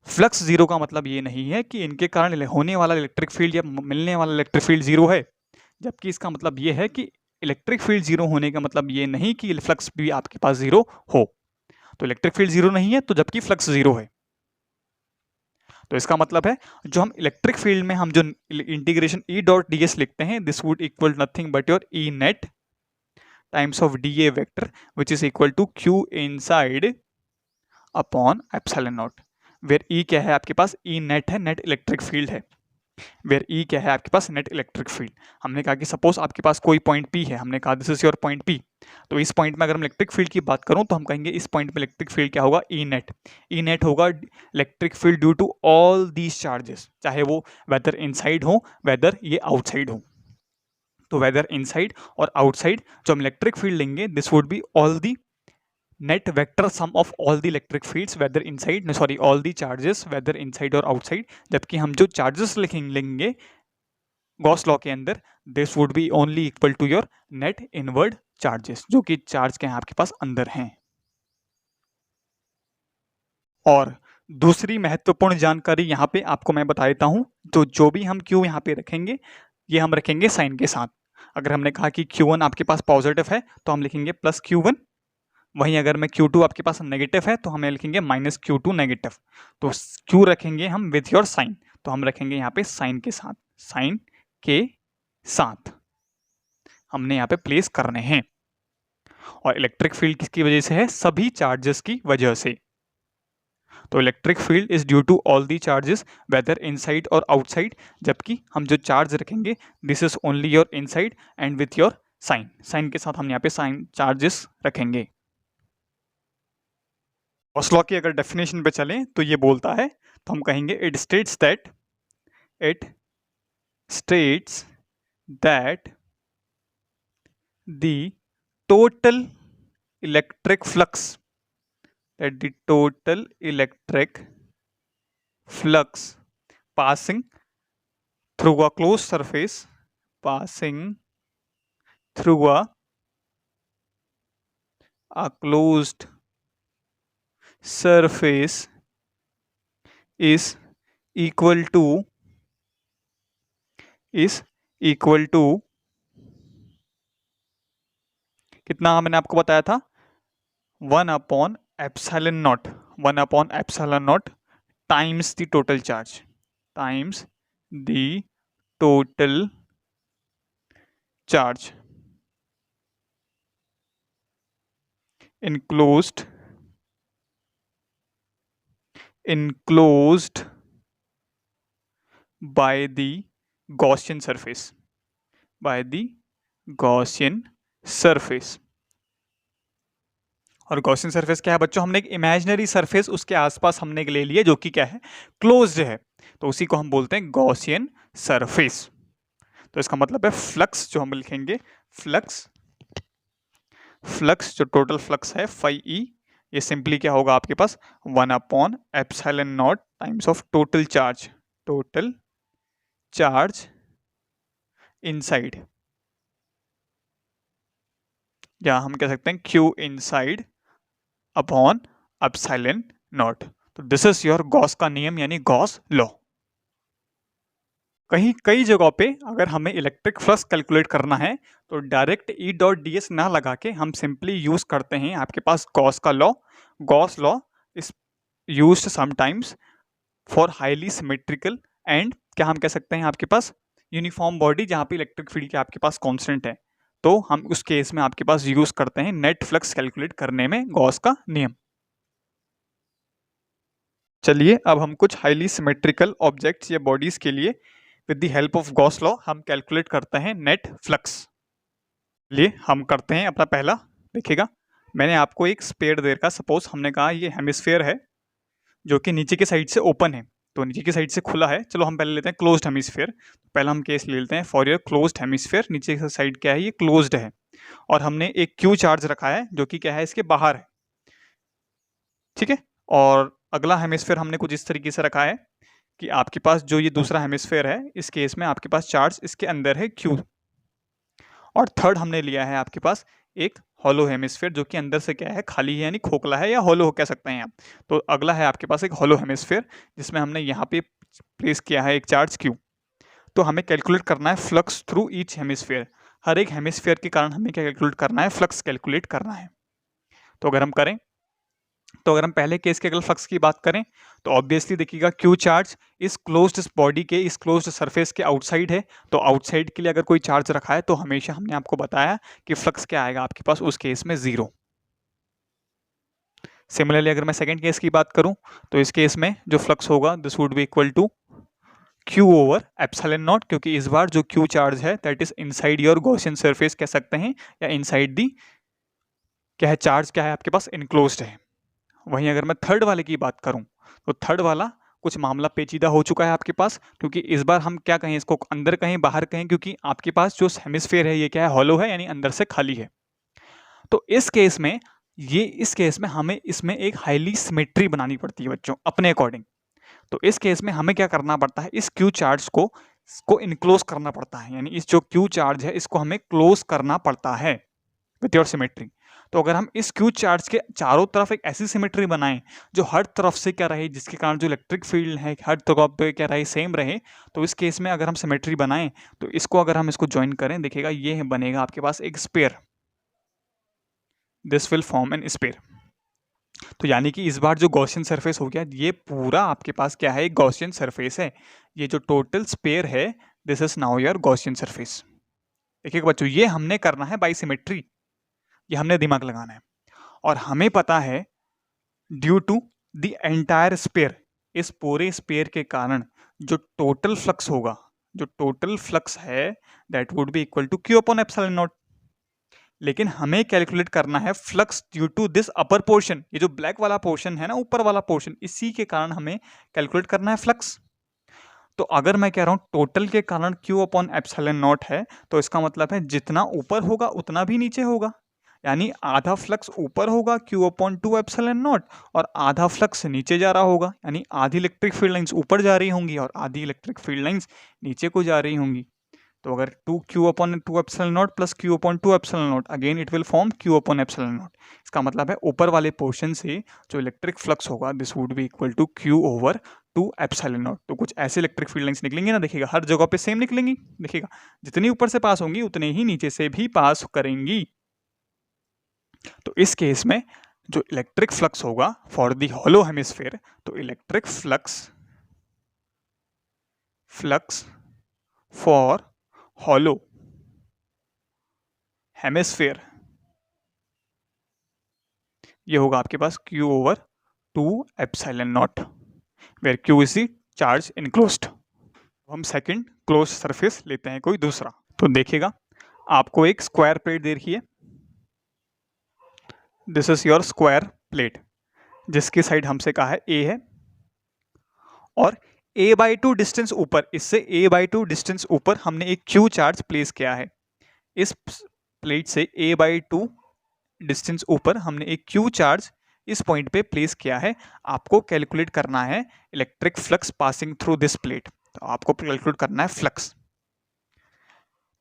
फ्लक्स 0 का मतलब ये नहीं है कि इनके कारण होने वाला इलेक्ट्रिक फील्ड या मिलने वाला इलेक्ट्रिक फील्ड 0 है, जबकि इसका मतलब ये है कि इलेक्ट्रिक फील्ड 0 होने का मतलब ये नहीं कि फ्लक्स भी आपके पास 0 हो। तो इलेक्ट्रिक फील्ड 0 नहीं है तो जबकि फ्लक्स 0 है, तो इसका मतलब है जो हम इलेक्ट्रिक फील्ड में हम जो इंटीग्रेशन E डॉट ds लिखते हैं this would equal nothing but your E net times of dA vector which is equal to Q inside upon epsilon not, where E क्या है आपके पास, E नेट है, नेट इलेक्ट्रिक फील्ड है। Where E क्या है आपके पास, नेट इलेक्ट्रिक फील्ड। हमने कहा कि सपोज आपके पास कोई पॉइंट P है, हमने कहा this is your point P, तो इस पॉइंट में अगर हम इलेक्ट्रिक फील्ड की बात करूं तो हम कहेंगे इस पॉइंट में इलेक्ट्रिक फील्ड क्या होगा, E नेट होगा electric field due to all these charges, चाहे वो वेदर इनसाइड हो वेदर ये आउटसाइड हो। तो वेदर इनसाइड और आउटसाइड जो हम इलेक्ट्रिक फील्ड लेंगे this would be all the net vector sum of all the electric fields whether inside all the charges whether inside or outside। जबकि हम जो charges लेंगे गॉस लॉ के अंदर this would be only equal to your net inward charges, जो कि charge के आपके पास अंदर हैं। और दूसरी महत्वपूर्ण जानकारी यहाँ पे आपको मैं बता देता हूँ, तो जो भी हम Q यहाँ पे रखेंगे ये हम रखेंगे साइन के साथ। अगर हमने कहा कि Q1 आपके पास पॉजिटिव है तो हम लिखेंगे प्लस Q1, वहीं अगर मैं Q2 आपके पास नेगेटिव है तो हमें लिखेंगे माइनस Q2 नेगेटिव। तो Q रखेंगे हम विथ योर साइन, तो हम रखेंगे यहाँ पे साइन के साथ हमने यहाँ पे प्लेस करने हैं। और इलेक्ट्रिक फील्ड किसकी वजह से है? सभी चार्जेस की वजह से। तो electric field is due to all the charges whether inside और आउटसाइड, जबकि हम जो चार्ज रखेंगे this is only your inside and with your sign, sign के साथ हम यहाँ पे साइन चार्जेस रखेंगे। गॉस लॉ की अगर डेफिनेशन पे चलें तो ये बोलता है, तो हम कहेंगे it states that the total electric flux passing through a closed surface is equal to कितना मैंने आपको बताया था? 1/epsilon naught times the total charge enclosed by the Gaussian surface। और गॉसियन सरफेस क्या है बच्चों? हमने एक इमेजिनरी सरफेस उसके आसपास हमने ले लिया जो कि क्या है? क्लोज्ड है, तो उसी को हम बोलते हैं गॉसियन सरफेस। तो इसका मतलब है फ्लक्स जो हम लिखेंगे, फ्लक्स जो टोटल फ्लक्स है फाई ई, ये सिंपली क्या होगा आपके पास? 1/epsilon naught times of total charge inside, या हम कह सकते हैं Q inside upon epsilon not. तो दिस इज योर गॉस का नियम यानी गॉस लॉ। कई जगहों पे अगर हमें इलेक्ट्रिक फ्लक्स कैलकुलेट करना है तो direct E dot D S ना लगा के हम सिंपली यूज करते हैं आपके पास गॉस का law. Gauss law is used sometimes for highly symmetrical and क्या हम कह सकते हैं आपके पास यूनिफॉर्म बॉडी जहां पे इलेक्ट्रिक फील्ड के आपके पास कांस्टेंट है, तो हम उस केस में आपके पास यूज करते हैं नेट फ्लक्स कैलकुलेट करने में गॉस का नियम। चलिए अब हम कुछ हाईली सिमेट्रिकल ऑब्जेक्ट्स या बॉडीज के लिए with the help of Gauss law हम कैलकुलेट करते हैं नेट फ्लक्स। लिए हम करते हैं अपना पहला, देखिएगा मैंने आपको एक स्फीयर दे रखा, सपोज हमने कहा ये हेमिस्फीयर है जो कि नीचे की साइड से ओपन है, तो नीचे की साइड से खुला है। चलो हम पहले लेते हैं क्लोज्ड हेमिस्फीयर। पहला हम केस ले लेते हैं फॉर योर क्लोज्ड हेमिस्फीयर, नीचे की साइड क्या है? ये क्लोज्ड है और हमने एक क्यू चार्ज रखा है जो कि क्या है? इसके बाहर है, ठीक है। और अगला हेमिस्फीयर हमने कुछ इस तरीके से रखा है कि आपके पास जो ये दूसरा हेमिस्फीयर है इस केस में आपके पास चार्ज इसके अंदर है क्यू, और थर्ड हमने लिया है आपके पास एक हॉलो हेमिस्फीयर जो कि अंदर से क्या है? खाली है, यानी खोखला है या हॉलो कह सकते हैं आप। तो अगला है आपके पास एक हॉलो हेमिस्फीयर जिसमें हमने यहाँ पे प्लेस किया है एक चार्ज क्यू। तो हमें कैलकुलेट करना है फ्लक्स थ्रू ईच हेमिस्फीयर, हर एक हेमिस्फीयर के कारण हमें क्या कैलकुलेट करना है? फ्लक्स कैलकुलेट करना है। तो अगर हम करें, तो अगर हम पहले केस के अगर फ्लक्स की बात करें तो ऑब्वियसली देखिएगा क्यू चार्ज इस क्लोज्ड बॉडी के इस क्लोज्ड सरफेस के आउटसाइड है, तो आउटसाइड के लिए अगर कोई चार्ज रखा है तो हमेशा हमने आपको बताया कि फ्लक्स क्या आएगा आपके पास उस केस में? 0। सिमिलरली अगर मैं सेकंड केस की बात करूं तो इस केस में जो फ्लक्स होगा this would be equal to Q over epsilon not, क्योंकि इस बार जो Q चार्ज है that is inside your Gaussian surface कह सकते हैं, या इनसाइड दी क्या है? चार्ज क्या है आपके पास? इनक्लोज्ड है। वहीं अगर मैं थर्ड वाले की बात करूं तो थर्ड वाला कुछ मामला पेचीदा हो चुका है आपके पास, क्योंकि इस बार हम क्या कहें इसको? अंदर कहें बाहर कहें, क्योंकि आपके पास जो हेमिस्फीयर है ये क्या है? हॉलो है, यानी अंदर से खाली है। तो इस केस में हमें इसमें एक हाईली सिमेट्री बनानी पड़ती है बच्चों अपने अकॉर्डिंग। तो इस केस में हमें क्या करना पड़ता है? इस क्यू चार्ज को इनक्लोज करना पड़ता है, यानी इस जो क्यू चार्ज है इसको हमें क्लोज करना पड़ता है विथ योर सिमेट्री। तो अगर हम इस क्यू चार्ज के चारों तरफ एक ऐसी सिमेट्री बनाएं जो हर तरफ से क्या रहे, जिसके कारण जो इलेक्ट्रिक फील्ड है हर तरफ पे क्या रहे? सेम रहे, तो इस केस में अगर हम सिमेट्री बनाएं तो इसको अगर हम इसको ज्वाइन करें, देखिएगा ये बनेगा आपके पास एक sphere, this will form an sphere. तो यानी कि इस बार जो गॉसियन सरफेस हो गया ये पूरा आपके पास क्या है? एक गॉसियन सरफेस है। ये जो टोटल स्पेयर है this is now your Gaussian surface. देखिए बच्चों ये हमने करना है बाय सिमेट्री। ये हमने दिमाग लगाना है। और हमें पता है due to the entire sphere, इस पूरे स्पेयर के कारण जो टोटल फ्लक्स होगा, जो टोटल फ्लक्स है that would be equal to Q upon epsilon not. लेकिन हमें कैलकुलेट करना है flux due to this upper portion, ये जो ब्लैक वाला पोर्शन है ना, ऊपर वाला पोर्शन, इसी के कारण हमें कैलकुलेट करना है फ्लक्स। तो अगर मैं कह रहा हूं टोटल के कारण Q अपॉन एप्सिलॉन नॉट है, तो इसका मतलब है जितना ऊपर होगा उतना भी नीचे होगा, यानी आधा फ्लक्स ऊपर होगा Q अपॉन 2 एप्सिलॉन नॉट, और आधा फ्लक्स नीचे जा रहा होगा, यानी आधी इलेक्ट्रिक फील्ड लाइंस ऊपर जा रही होंगी और आधी इलेक्ट्रिक फील्ड लाइंस नीचे को जा रही होंगी। तो अगर 2Q upon 2 epsilon not plus Q upon 2 epsilon not, again it will form Q upon epsilon not. इसका मतलब है ऊपर वाले पोर्शन से जो इलेक्ट्रिक फ्लक्स होगा this would be equal to Q over 2 epsilon not. तो कुछ ऐसे इलेक्ट्रिक फील्ड लाइंस निकलेंगी ना, देखिएगा हर जगह पे सेम निकलेंगी, देखिएगा जितनी ऊपर से पास होंगी उतने ही नीचे से भी पास करेंगी। तो इस केस में जो इलेक्ट्रिक फ्लक्स होगा फॉर द हॉलो हेमिस्फीयर, तो electric flux for hollow hemisphere ये होगा आपके पास Q over 2 epsilon not, where Q is the charge enclosed. हम सेकंड क्लोज सरफेस लेते हैं कोई दूसरा। तो देखिएगा आपको एक स्क्वायर प्लेट दे रखी है, this is your square plate, जिसकी साइड हमसे कहा है A है, और a/2 डिस्टेंस ऊपर, इससे a/2 डिस्टेंस ऊपर हमने एक Q चार्ज प्लेस किया है। इस प्लेट से a/2 डिस्टेंस ऊपर हमने एक Q चार्ज इस पॉइंट पे प्लेस किया है। आपको कैलकुलेट करना है electric flux passing through this plate, तो आपको कैलकुलेट करना है फ्लक्स।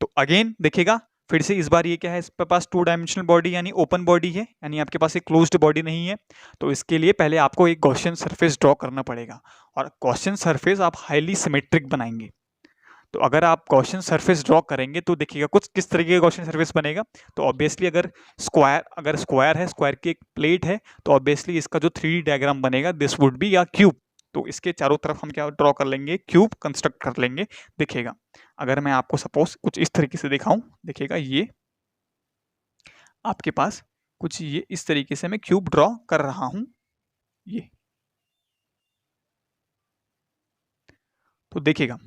तो अगेन देखिएगा फिर से, इस बार ये क्या है, इस पास 2 डायमेंशनल बॉडी यानी ओपन बॉडी है, यानी आपके पास एक क्लोज्ड बॉडी नहीं है। तो इसके लिए पहले आपको एक गॉसियन सरफेस ड्रॉ करना पड़ेगा, और गॉसियन सरफेस आप हाईली सिमेट्रिक बनाएंगे। तो अगर आप गॉसियन सरफेस ड्रॉ करेंगे तो देखिएगा कुछ किस तरीके का गॉसियन सरफेस बनेगा। तो ऑब्वियसली अगर स्क्वायर है, स्क्वायर की एक प्लेट है, तो ऑब्वियसली इसका जो 3D डायग्राम बनेगा दिस वुड बी या क्यूब। तो इसके चारों तरफ हम क्या ड्रॉ कर लेंगे, क्यूब कंस्ट्रक्ट कर लेंगे। देखिएगा अगर मैं आपको सपोज कुछ इस तरीके से दिखाऊं, देखिएगा ये आपके पास कुछ ये इस तरीके से मैं क्यूब ड्रॉ कर रहा हूं, ये तो देखिएगा,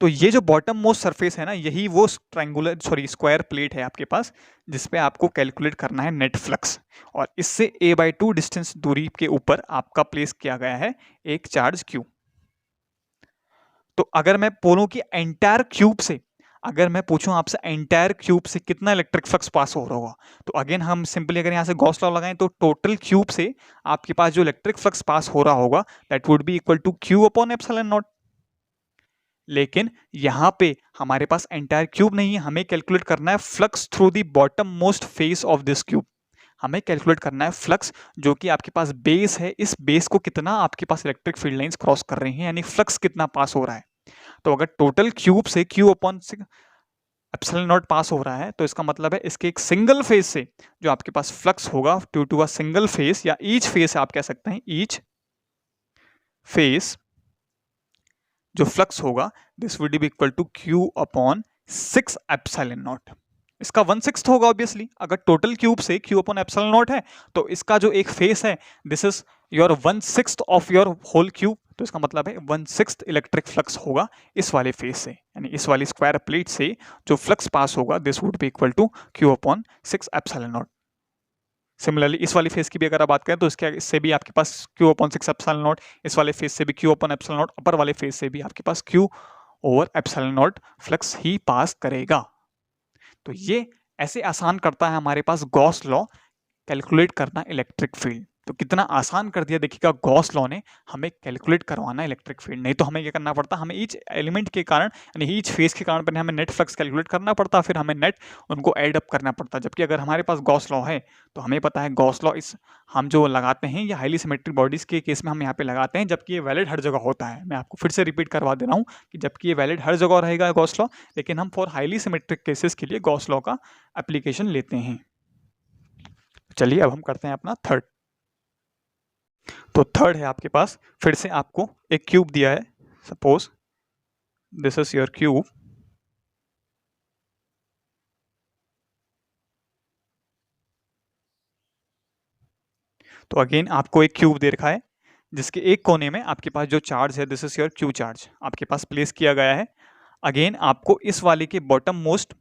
तो ये जो बॉटम मोस्ट सरफेस है ना, यही वो स्क्वायर प्लेट है आपके पास, जिसपे आपको कैलकुलेट करना है नेट फ्लक्स। और इससे a/2 डिस्टेंस दूरी के ऊपर आपका प्लेस किया गया है एक चार्ज Q। तो अगर मैं बोलूं कि एंटायर क्यूब से, अगर मैं पूछूं आपसे एंटायर क्यूब से कितना इलेक्ट्रिक फ्लक्स पास हो रहा होगा, तो अगेन हम सिंपली अगर यहां से गॉस लॉ लगाएं तो टोटल क्यूब से आपके पास जो इलेक्ट्रिक फ्लक्स पास हो रहा होगा that would be equal to Q upon epsilon not. लेकिन यहां पे हमारे पास एंटायर क्यूब नहीं है, हमें कैलकुलेट करना है flux through the bottom most face of this cube. हमें कैलकुलेट करना है फ्लक्स जो कि आपके पास बेस है, इस बेस को कितना आपके पास इलेक्ट्रिक फील्ड लाइंस क्रॉस कर रही हैं, यानी फ्लक्स कितना पास हो रहा है। तो अगर टोटल क्यूब से Q upon epsilon not pass हो रहा है, तो इसका मतलब है इसके एक सिंगल फेस से जो आपके पास फ्लक्स होगा due to a single face, या ईच फेस आप कह सकते हैं, ईच फेस जो फ्लक्स होगा this would be equal to Q upon 6 epsilon not. इसका 1/6 होगा ऑब्वियसली, अगर टोटल क्यूब से Q अपॉन एप्सिलॉन नॉट है तो इसका जो एक फेस है this is your 1/6 of your whole cube. तो इसका मतलब है 1/6 इलेक्ट्रिक फ्लक्स होगा इस वाले फेस से, यानी इस वाली स्क्वायर प्लेट से जो फ्लक्स पास होगा this would be equal to Q upon 6 epsilon not. Similarly इस वाली फेस की भी अगर आप बात करें तो इससे भी आपके पास Q अपॉन 6 एप्सिलॉन नॉट, इस वाले फेस से भी Q upon epsilon naught, upper वाले फेस से भी आपके पास Q over epsilon naught flux ही पास करेगा। तो ये ऐसे आसान करता है हमारे पास गॉस लॉ कैलकुलेट करना इलेक्ट्रिक फील्ड। तो कितना आसान कर दिया देखिएगा गॉस लॉ ने हमें कैलकुलेट करवाना इलेक्ट्रिक फील्ड। नहीं तो हमें क्या करना पड़ता, हमें ईच एलिमेंट के कारण यानी ईच फेस के कारण पहले हमें नेट फ्लक्स कैलकुलेट करना पड़ता, फिर हमें नेट उनको ऐड अप करना पड़ता। जबकि अगर हमारे पास गॉस लॉ है तो हमें पता है गॉस लॉ इस हम जो लगाते हैं ये हाईली सिमेट्रिक बॉडीज के केस में हम यहाँ पे लगाते हैं, जबकि ये वैलिड हर जगह होता है। मैं आपको फिर से रिपीट करवा दे रहा हूँ कि जबकि ये वैलिड हर जगह रहेगा गॉस लॉ, लेकिन हम फॉर हाईली सिमेट्रिक केसेस के लिए गॉस लॉ का एप्लीकेशन लेते हैं। चलिए अब हम करते हैं अपना थर्ड। तो थर्ड है आपके पास, फिर से आपको एक क्यूब दिया है, suppose this is your cube, तो अगेन आपको एक क्यूब दे रखा है जिसके एक कोने में आपके पास जो चार्ज है, this is your Q charge, आपके पास प्लेस किया गया है। अगेन आपको इस वाले के बॉटम मोस्ट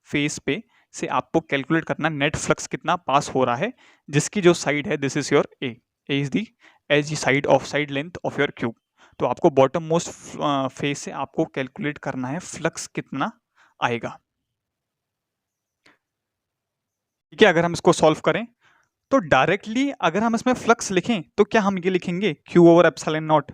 फेस पे से आपको कैलकुलेट करना नेट फ्लक्स कितना पास हो रहा है, जिसकी जो साइड है this is your A is the edge side of side length of your cube. तो आपको बॉटम मोस्ट फेस से आपको कैलकुलेट करना है फ्लक्स कितना आएगा। ठीक है, अगर हम इसको सॉल्व करें तो डायरेक्टली अगर हम इसमें फ्लक्स लिखें तो क्या हम ये लिखेंगे क्यू ओवर एप्सिलॉन नॉट,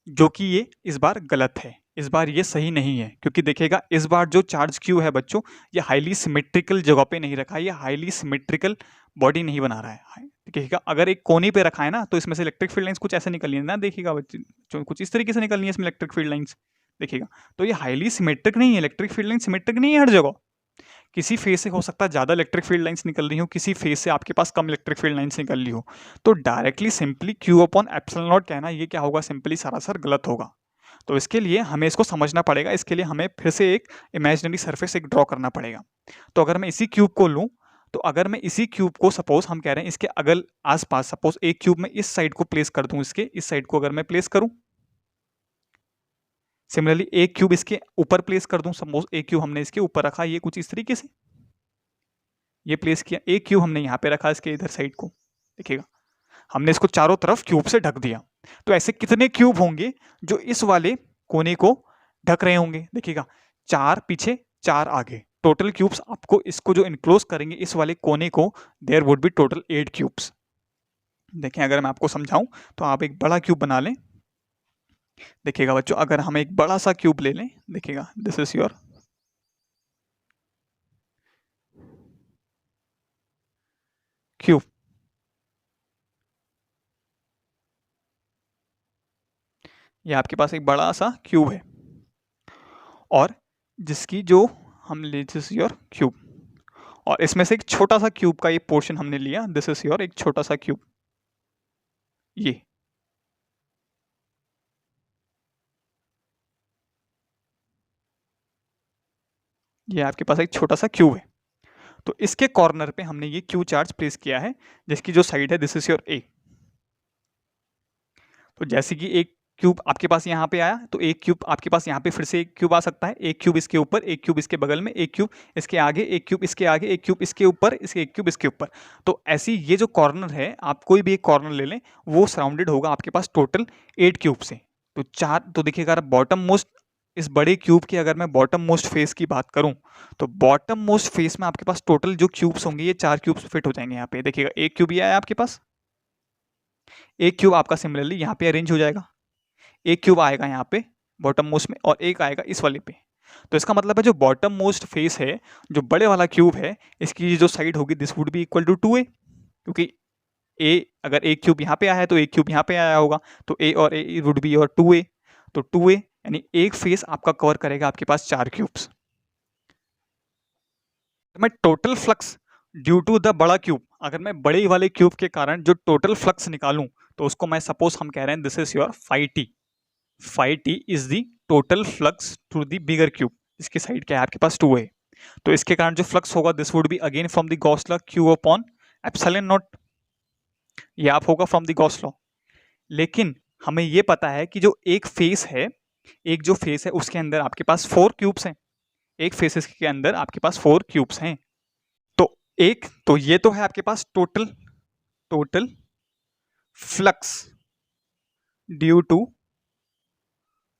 जो कि ये इस बार गलत है, इस बार ये सही नहीं है, क्योंकि देखिएगा इस बार जो चार्ज क्यू है बच्चों, ये हाईली सिमेट्रिकल जगह पे नहीं रखा है, ये हाईली सिमेट्रिकल बॉडी नहीं बना रहा है। देखिएगा अगर एक कोने पे रखा है ना तो इसमें से इलेक्ट्रिक फील्ड लाइंस कुछ ऐसे निकलनी है ना, देखिएगा बच्चे कुछ इस तरीके से निकलनी है इसमें इलेक्ट्रिक फील्ड लाइंस। देखिएगा तो ये हाईली सिमेट्रिक नहीं है, इलेक्ट्रिक फील्ड लाइन सिमेट्रिक नहीं है हर जगह। किसी फेस से हो सकता है ज़्यादा इलेक्ट्रिक फील्ड लाइंस निकल रही हो, किसी फेस से आपके पास कम इलेक्ट्रिक फील्ड लाइंस निकल रही हो। तो directly simply Q upon epsilon not कहना ये क्या होगा, सिंपली सरासर गलत होगा। तो इसके लिए हमें इसको समझना पड़ेगा, इसके लिए हमें फिर से एक इमेजिनरी सरफेस एक ड्रॉ करना पड़ेगा। तो अगर मैं इसी क्यूब को लूँ, तो अगर मैं इसी क्यूब को सपोज हम कह रहे हैं इसके अगल आसपास, सपोज एक क्यूब में इस साइड को प्लेस कर दूं, इसके इस साइड को अगर मैं प्लेस करूं, सिमिलरली एक क्यूब इसके ऊपर प्लेस कर दूं, सपोज एक क्यूब हमने इसके ऊपर रखा, ये कुछ इस तरीके से ये प्लेस किया, एक क्यूब हमने यहाँ पे रखा इसके इधर साइड को, देखिएगा हमने इसको चारों तरफ क्यूब से ढक दिया। तो ऐसे कितने क्यूब होंगे जो इस वाले कोने को ढक रहे होंगे, देखिएगा 4 पीछे 4 आगे, टोटल क्यूब्स आपको इसको जो इनक्लोज करेंगे इस वाले कोने को, there would be total 8 cubes. देखें अगर मैं आपको समझाऊं तो आप एक बड़ा क्यूब बना लें, देखिएगा बच्चों अगर हम एक बड़ा सा क्यूब ले लें, देखिएगा दिस इज योर क्यूब, ये आपके पास एक बड़ा सा क्यूब है और जिसकी जो हम ले दिस इज योर क्यूब, और इसमें से एक छोटा सा क्यूब का ये पोर्शन हमने लिया, दिस इज योर एक छोटा सा क्यूब, ये आपके पास एक छोटा सा क्यूब है। तो इसके कॉर्नर पे हमने ये क्यू चार्ज प्लेस किया है जिसकी जो साइड है दिस इज योर ए। तो जैसे कि एक क्यूब आपके पास यहाँ पे आया तो एक क्यूब आपके पास यहाँ पे फिर से एक क्यूब आ सकता है, एक क्यूब इसके ऊपर, एक क्यूब इसके बगल में, एक क्यूब इसके आगे, एक क्यूब इसके आगे, एक क्यूब इसके ऊपर, इसके एक क्यूब इसके ऊपर। तो ऐसी ये जो कॉर्नर है, आप कोई भी एक कॉर्नर ले लें, वो सराउंडेड होगा आपके पास टोटल 8 क्यूब से। तो 4 तो देखिएगा बॉटम मोस्ट इस बड़े क्यूब की अगर मैं बॉटम मोस्ट फेस की बात करूं तो बॉटम मोस्ट फेस में आपके पास टोटल जो क्यूब्स होंगे ये 4 क्यूब्स फिट हो जाएंगे यहाँ पे। देखिएगा एक क्यूब ये आया आपके पास, एक क्यूब आपका सिमिलरली यहाँ पे अरेंज हो जाएगा, एक क्यूब आएगा यहाँ पे बॉटम मोस्ट में और एक आएगा इस वाले पे। तो इसका मतलब है जो बॉटम मोस्ट फेस है, जो बड़े वाला क्यूब है, इसकी जो साइड होगी this would be equal to 2a, क्योंकि ए अगर एक क्यूब यहाँ पे आया है तो एक क्यूब यहाँ पे आया होगा, तो ए और ए वुड बी और 2a, तो 2a यानी एक फेस आपका कवर करेगा आपके पास 4 क्यूब्स। मैं total flux due to the बड़ा क्यूब, अगर मैं बड़े वाले क्यूब के कारण जो टोटल फ्लक्स निकालूं तो उसको मैं सपोज हम कह रहे हैं this is your phi t is the total flux through the bigger cube, इसकी साइड क्या है आपके पास 2a। तो इसके कारण जो फ्लक्स होगा this would be again from the Gauss law Q upon epsilon not, ये आप होगा फ्रॉम द गॉस लॉ। लेकिन हमें ये पता है कि जो एक फेस है, एक जो फेस है उसके अंदर आपके पास 4 क्यूब्स हैं, एक फेसेस के अंदर आपके पास 4 क्यूब्स हैं। तो एक तो ये तो है आपके पास total flux due to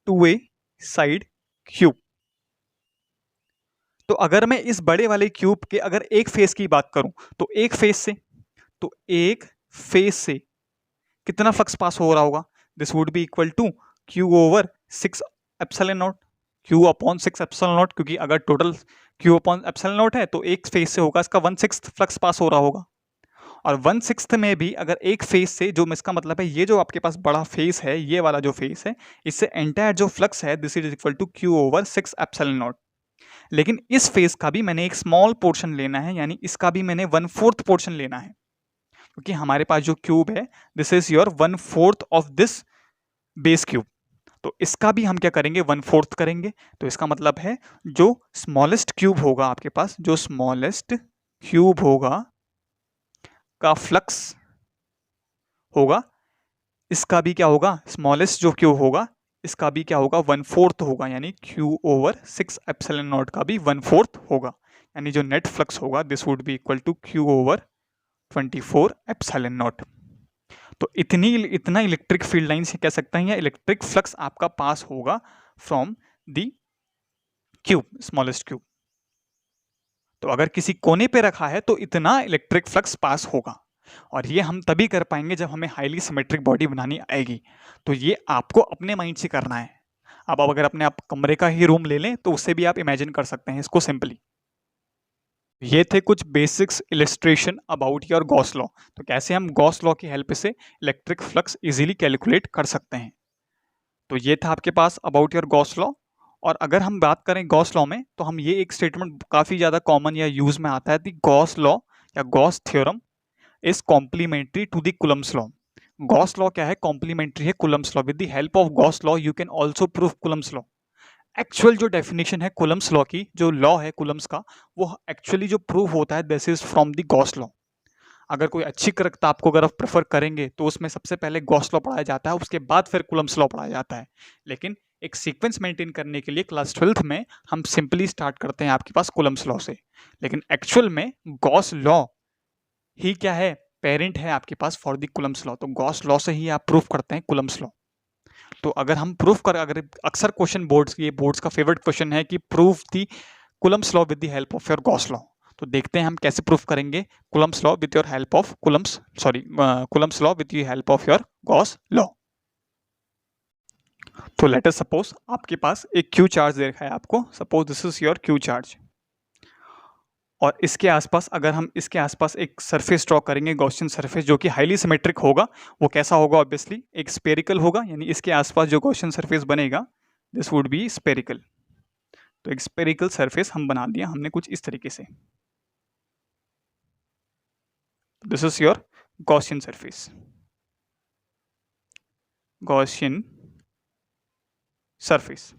2a side cube. तो अगर मैं इस बड़े वाले क्यूब के अगर एक फेस की बात करूं तो एक फेस से कितना फ्लक्स पास हो रहा होगा, this would be equal to Q over 6 epsilon not, Q upon 6 epsilon not, क्योंकि अगर total Q upon epsilon not है तो एक फेस से होगा इसका 1/6 फ्लक्स पास हो रहा होगा, और 1/6 में भी अगर एक फेस से, जो इसका मतलब है ये जो आपके पास बड़ा फेस है, ये वाला जो फेस है, इससे एंटायर जो फ्लक्स है this is equal to Q over 6 epsilon not. लेकिन इस फेस का भी मैंने एक स्मॉल पोर्शन लेना है, यानी इसका भी मैंने 1/4 पोर्शन लेना है, क्योंकि हमारे पास जो क्यूब है this is your 1/4 of this base cube. तो इसका भी हम क्या करेंगे 1/4 करेंगे। तो इसका मतलब है जो स्मॉलेस्ट क्यूब होगा आपके पास, जो स्मॉलेस्ट क्यूब होगा का फ्लक्स होगा, इसका भी क्या होगा, स्मॉलेस्ट जो क्यू होगा इसका भी क्या होगा, 1/4 होगा, यानी Q/6 एप्सिलॉन नॉट का भी 1/4 होगा, यानी जो नेट फ्लक्स होगा this would be equal to Q/24 epsilon not. तो इतना इलेक्ट्रिक फील्ड लाइन से कह सकते हैं या इलेक्ट्रिक फ्लक्स आपका पास होगा from the cube, smallest cube. तो अगर किसी कोने पे रखा है तो इतना इलेक्ट्रिक फ्लक्स पास होगा, और ये हम तभी कर पाएंगे जब हमें हाईली सिमेट्रिक बॉडी बनानी आएगी। तो ये आपको अपने माइंड से करना है। अब अगर अपने आप कमरे का ही रूम ले लें तो उससे भी आप इमेजिन कर सकते हैं इसको सिंपली। ये थे कुछ basics illustration about your Gauss law. तो कैसे हम गॉस लॉ की हेल्प से इलेक्ट्रिक फ्लक्स इजीली कैलकुलेट कर सकते हैं। तो ये था आपके पास अबाउट योर गॉस लॉ। और अगर हम बात करें गॉस लॉ में, तो हम ये एक स्टेटमेंट काफ़ी ज़्यादा कॉमन या यूज में आता है, द गॉस लॉ या Gauss theorem is complementary to the Coulomb's law. Gauss law क्या है, कॉम्प्लीमेंट्री है Coulomb's law. With the help of Gauss law you can also prove Coulomb's law. Actual जो definition है Coulomb's law की, जो law है coulombs का, वो एक्चुअली जो प्रूव होता है this is from the Gauss law. अगर कोई अच्छी करकता आपको अगर आप प्रेफर करेंगे तो उसमें सबसे पहले गॉस लॉ पढ़ाया जाता है, उसके बाद फिर कुलम्स लॉ पढ़ाया जाता है। लेकिन एक सीक्वेंस मेंटेन करने के लिए क्लास 12th में हम सिंपली स्टार्ट करते हैं आपके पास कुलम्स लॉ से। लेकिन एक्चुअल में गॉस लॉ ही क्या है, पेरेंट है आपके पास फॉर द कुलम्स लॉ। तो गॉस लॉ से ही आप प्रूफ करते हैं कुलम्स लॉ। तो अगर हम प्रूफ कर, अगर अक्सर क्वेश्चन बोर्ड्स का फेवरेट क्वेश्चन है कि proof the Coulomb's law with the help of your Gauss law. तो देखते हैं हम कैसे प्रूफ करेंगे Coulomb's law with your help of Coulomb's law with the help of your Gauss law. तो लेट अस सपोज आपके पास एक क्यू चार्ज दे रखा है आपको, suppose this is your Q charge, और इसके आसपास अगर हम इसके आसपास एक सरफेस ड्रॉ करेंगे, गॉसियन सरफेस, जो कि हाईली सिमेट्रिक होगा। वो कैसा होगा, ऑब्वियसली एक स्पेरिकल होगा, यानी इसके आसपास जो गॉसियन सरफेस बनेगा दिस वुड बी स्पेरिकल। तो एक स्पेरिकल सरफेस हम बना दिया हमने कुछ इस तरीके से। This is your Gaussian surface, Gaussian surface,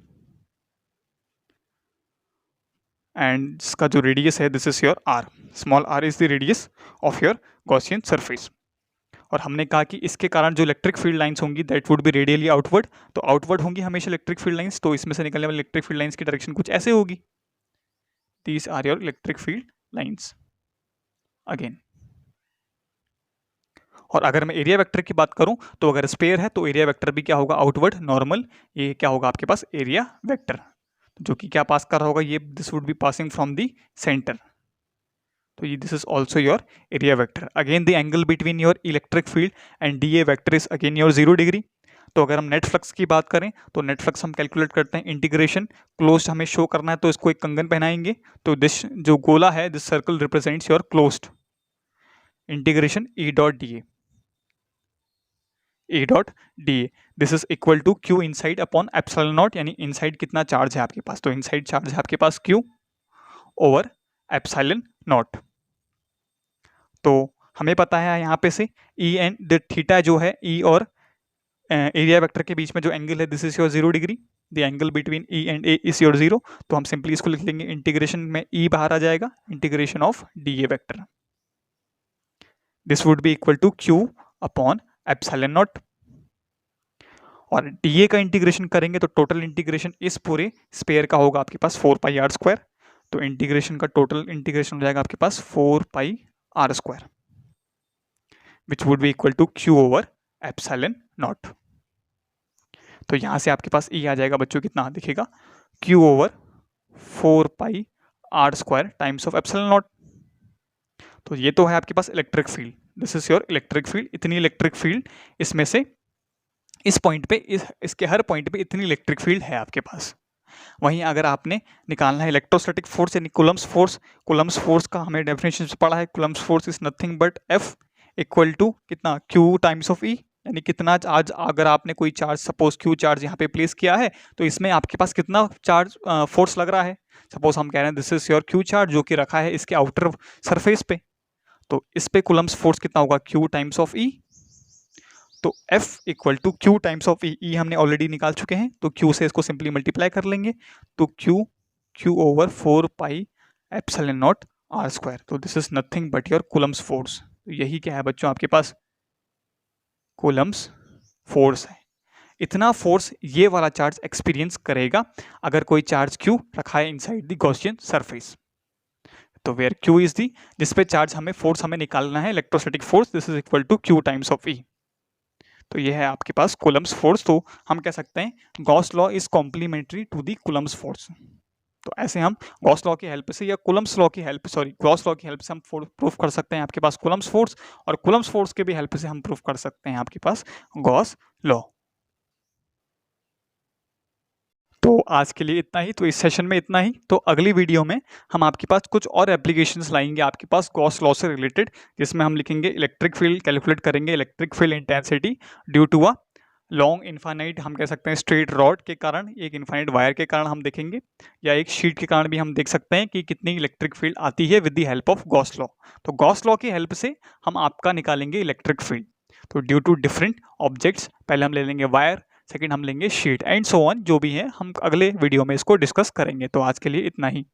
and इसका जो रेडियस है this is your r, small r is the radius of your Gaussian surface. और हमने कहा कि इसके कारण जो इलेक्ट्रिक फील्ड लाइंस होंगी that would be radially outward. तो आउटवर्ड होंगी हमेशा इलेक्ट्रिक फील्ड लाइंस, तो इसमें से निकलने वाली इलेक्ट्रिक फील्ड लाइंस की डायरेक्शन कुछ ऐसे होगी। These are your electric field lines again. और अगर मैं एरिया वेक्टर की बात करूं तो अगर स्पेयर है तो एरिया वेक्टर भी क्या होगा, आउटवर्ड नॉर्मल। ये क्या होगा आपके पास, एरिया वेक्टर, जो कि क्या पास कर रहा होगा, ये this would be passing from the centre. तो ये this is also your area vector. Again the angle between your electric field and D A vector is again your 0 degree. तो अगर हम नेट फ्लक्स की बात करें तो नेट फ्लक्स हम कैलकुलेट करते हैं इंटीग्रेशन, क्लोज्ड हमें शो करना है तो इसको एक कंगन पहनाएंगे। तो दिस जो गोला है, this circle represents your closed integration E dot D A. This is equal to Q inside upon epsilon not, यानी इनसाइड कितना चार्ज है आपके पास, तो इनसाइड चार्ज है आपके पास क्यू ओवर एप्सिलॉन नॉट। तो हमें पता है यहाँ पे से ई एंड थीटा जो है, ई और एरिया वेक्टर के बीच में जो एंगल है this is your 0 degree. The angle between E and A is your 0। तो हम सिंपली इसको लिख लेंगे, इंटीग्रेशन में ई बाहर आ जाएगा, integration of D A vector, this would be equal to Q upon epsilon not. और डी ए का इंटीग्रेशन करेंगे तो टोटल इंटीग्रेशन इस पूरे स्पेयर का होगा आपके पास 4 पाई आर स्क्वायर। तो इंटीग्रेशन का टोटल इंटीग्रेशन हो जाएगा आपके पास 4 pi are square, which would be equal to Q over epsilon not. तो यहाँ से आपके पास ई आ जाएगा बच्चों, कितना दिखेगा, Q over 4 pi are square times of epsilon not. तो ये तो है आपके पास electric field, this is your electric field. इतनी इलेक्ट्रिक फील्ड इसमें से इस पॉइंट पे, इसके हर पॉइंट पे इतनी इलेक्ट्रिक फील्ड है आपके पास। वहीं अगर आपने निकालना है इलेक्ट्रोस्टैटिक फोर्स यानी कुलम्स फोर्स, कुलम्स फोर्स का हमें डेफिनेशन से पढ़ा है, Coulomb's force is nothing but F equal to कितना, क्यू टाइम्स ऑफ ई। यानी कितना आज अगर आपने कोई चार्ज, सपोज क्यू चार्ज यहाँ पे प्लेस किया है तो इसमें आपके पास कितना चार्ज फोर्स लग रहा है। सपोज हम कह रहे हैं this is your Q charge जो कि रखा है इसके आउटर सरफेस पे, तो इस पे कुलम्स फोर्स कितना होगा, क्यू टाइम्स ऑफ ई। तो F equal to Q times of E हमने ऑलरेडी निकाल चुके हैं, तो Q से इसको सिंपली मल्टीप्लाई कर लेंगे। तो Q over 4 pi epsilon naught R square. तो this is nothing but your Coulomb's force. तो यही क्या है बच्चों आपके पास, कूलम्स फोर्स है। इतना फोर्स ये वाला चार्ज एक्सपीरियंस करेगा अगर कोई चार्ज Q रखा है इनसाइड द गॉसियन सरफेस। तो वेयर Q इज दी, जिस पे चार्ज हमें फोर्स हमें निकालना है, electrostatic force, this is equal to Q times of E। तो ये है आपके पास कूलम्स फोर्स। तो हम कह सकते हैं Gauss law is complementary to the Coulomb's force. तो ऐसे हम गॉस लॉ की हेल्प से या कूलम्स लॉ की हेल्प, सॉरी गॉस लॉ की हेल्प से हम प्रूफ कर सकते हैं आपके पास कूलम्स फोर्स, और कूलम्स फोर्स के भी हेल्प से हम प्रूफ कर सकते हैं आपके पास गॉस लॉ। तो आज के लिए इतना ही, तो इस सेशन में इतना ही। तो अगली वीडियो में हम आपके पास कुछ और एप्लीकेशंस लाएंगे आपके पास गॉस लॉ से रिलेटेड, जिसमें हम लिखेंगे इलेक्ट्रिक फील्ड कैलकुलेट करेंगे, electric field intensity due to a long infinite, हम कह सकते हैं स्ट्रेट रॉड के कारण, एक इन्फाइनाइट वायर के कारण हम देखेंगे, या एक शीट के कारण भी हम देख सकते हैं कि कितनी इलेक्ट्रिक फील्ड आती है with the help of Gauss law. तो गॉस लॉ की हेल्प से हम आपका निकालेंगे इलेक्ट्रिक फील्ड। तो ड्यू टू डिफरेंट ऑब्जेक्ट्स, पहले हम ले लेंगे वायर, सेकंड हम लेंगे शीट, एंड सो ऑन, जो भी है हम अगले वीडियो में इसको डिस्कस करेंगे। तो आज के लिए इतना ही।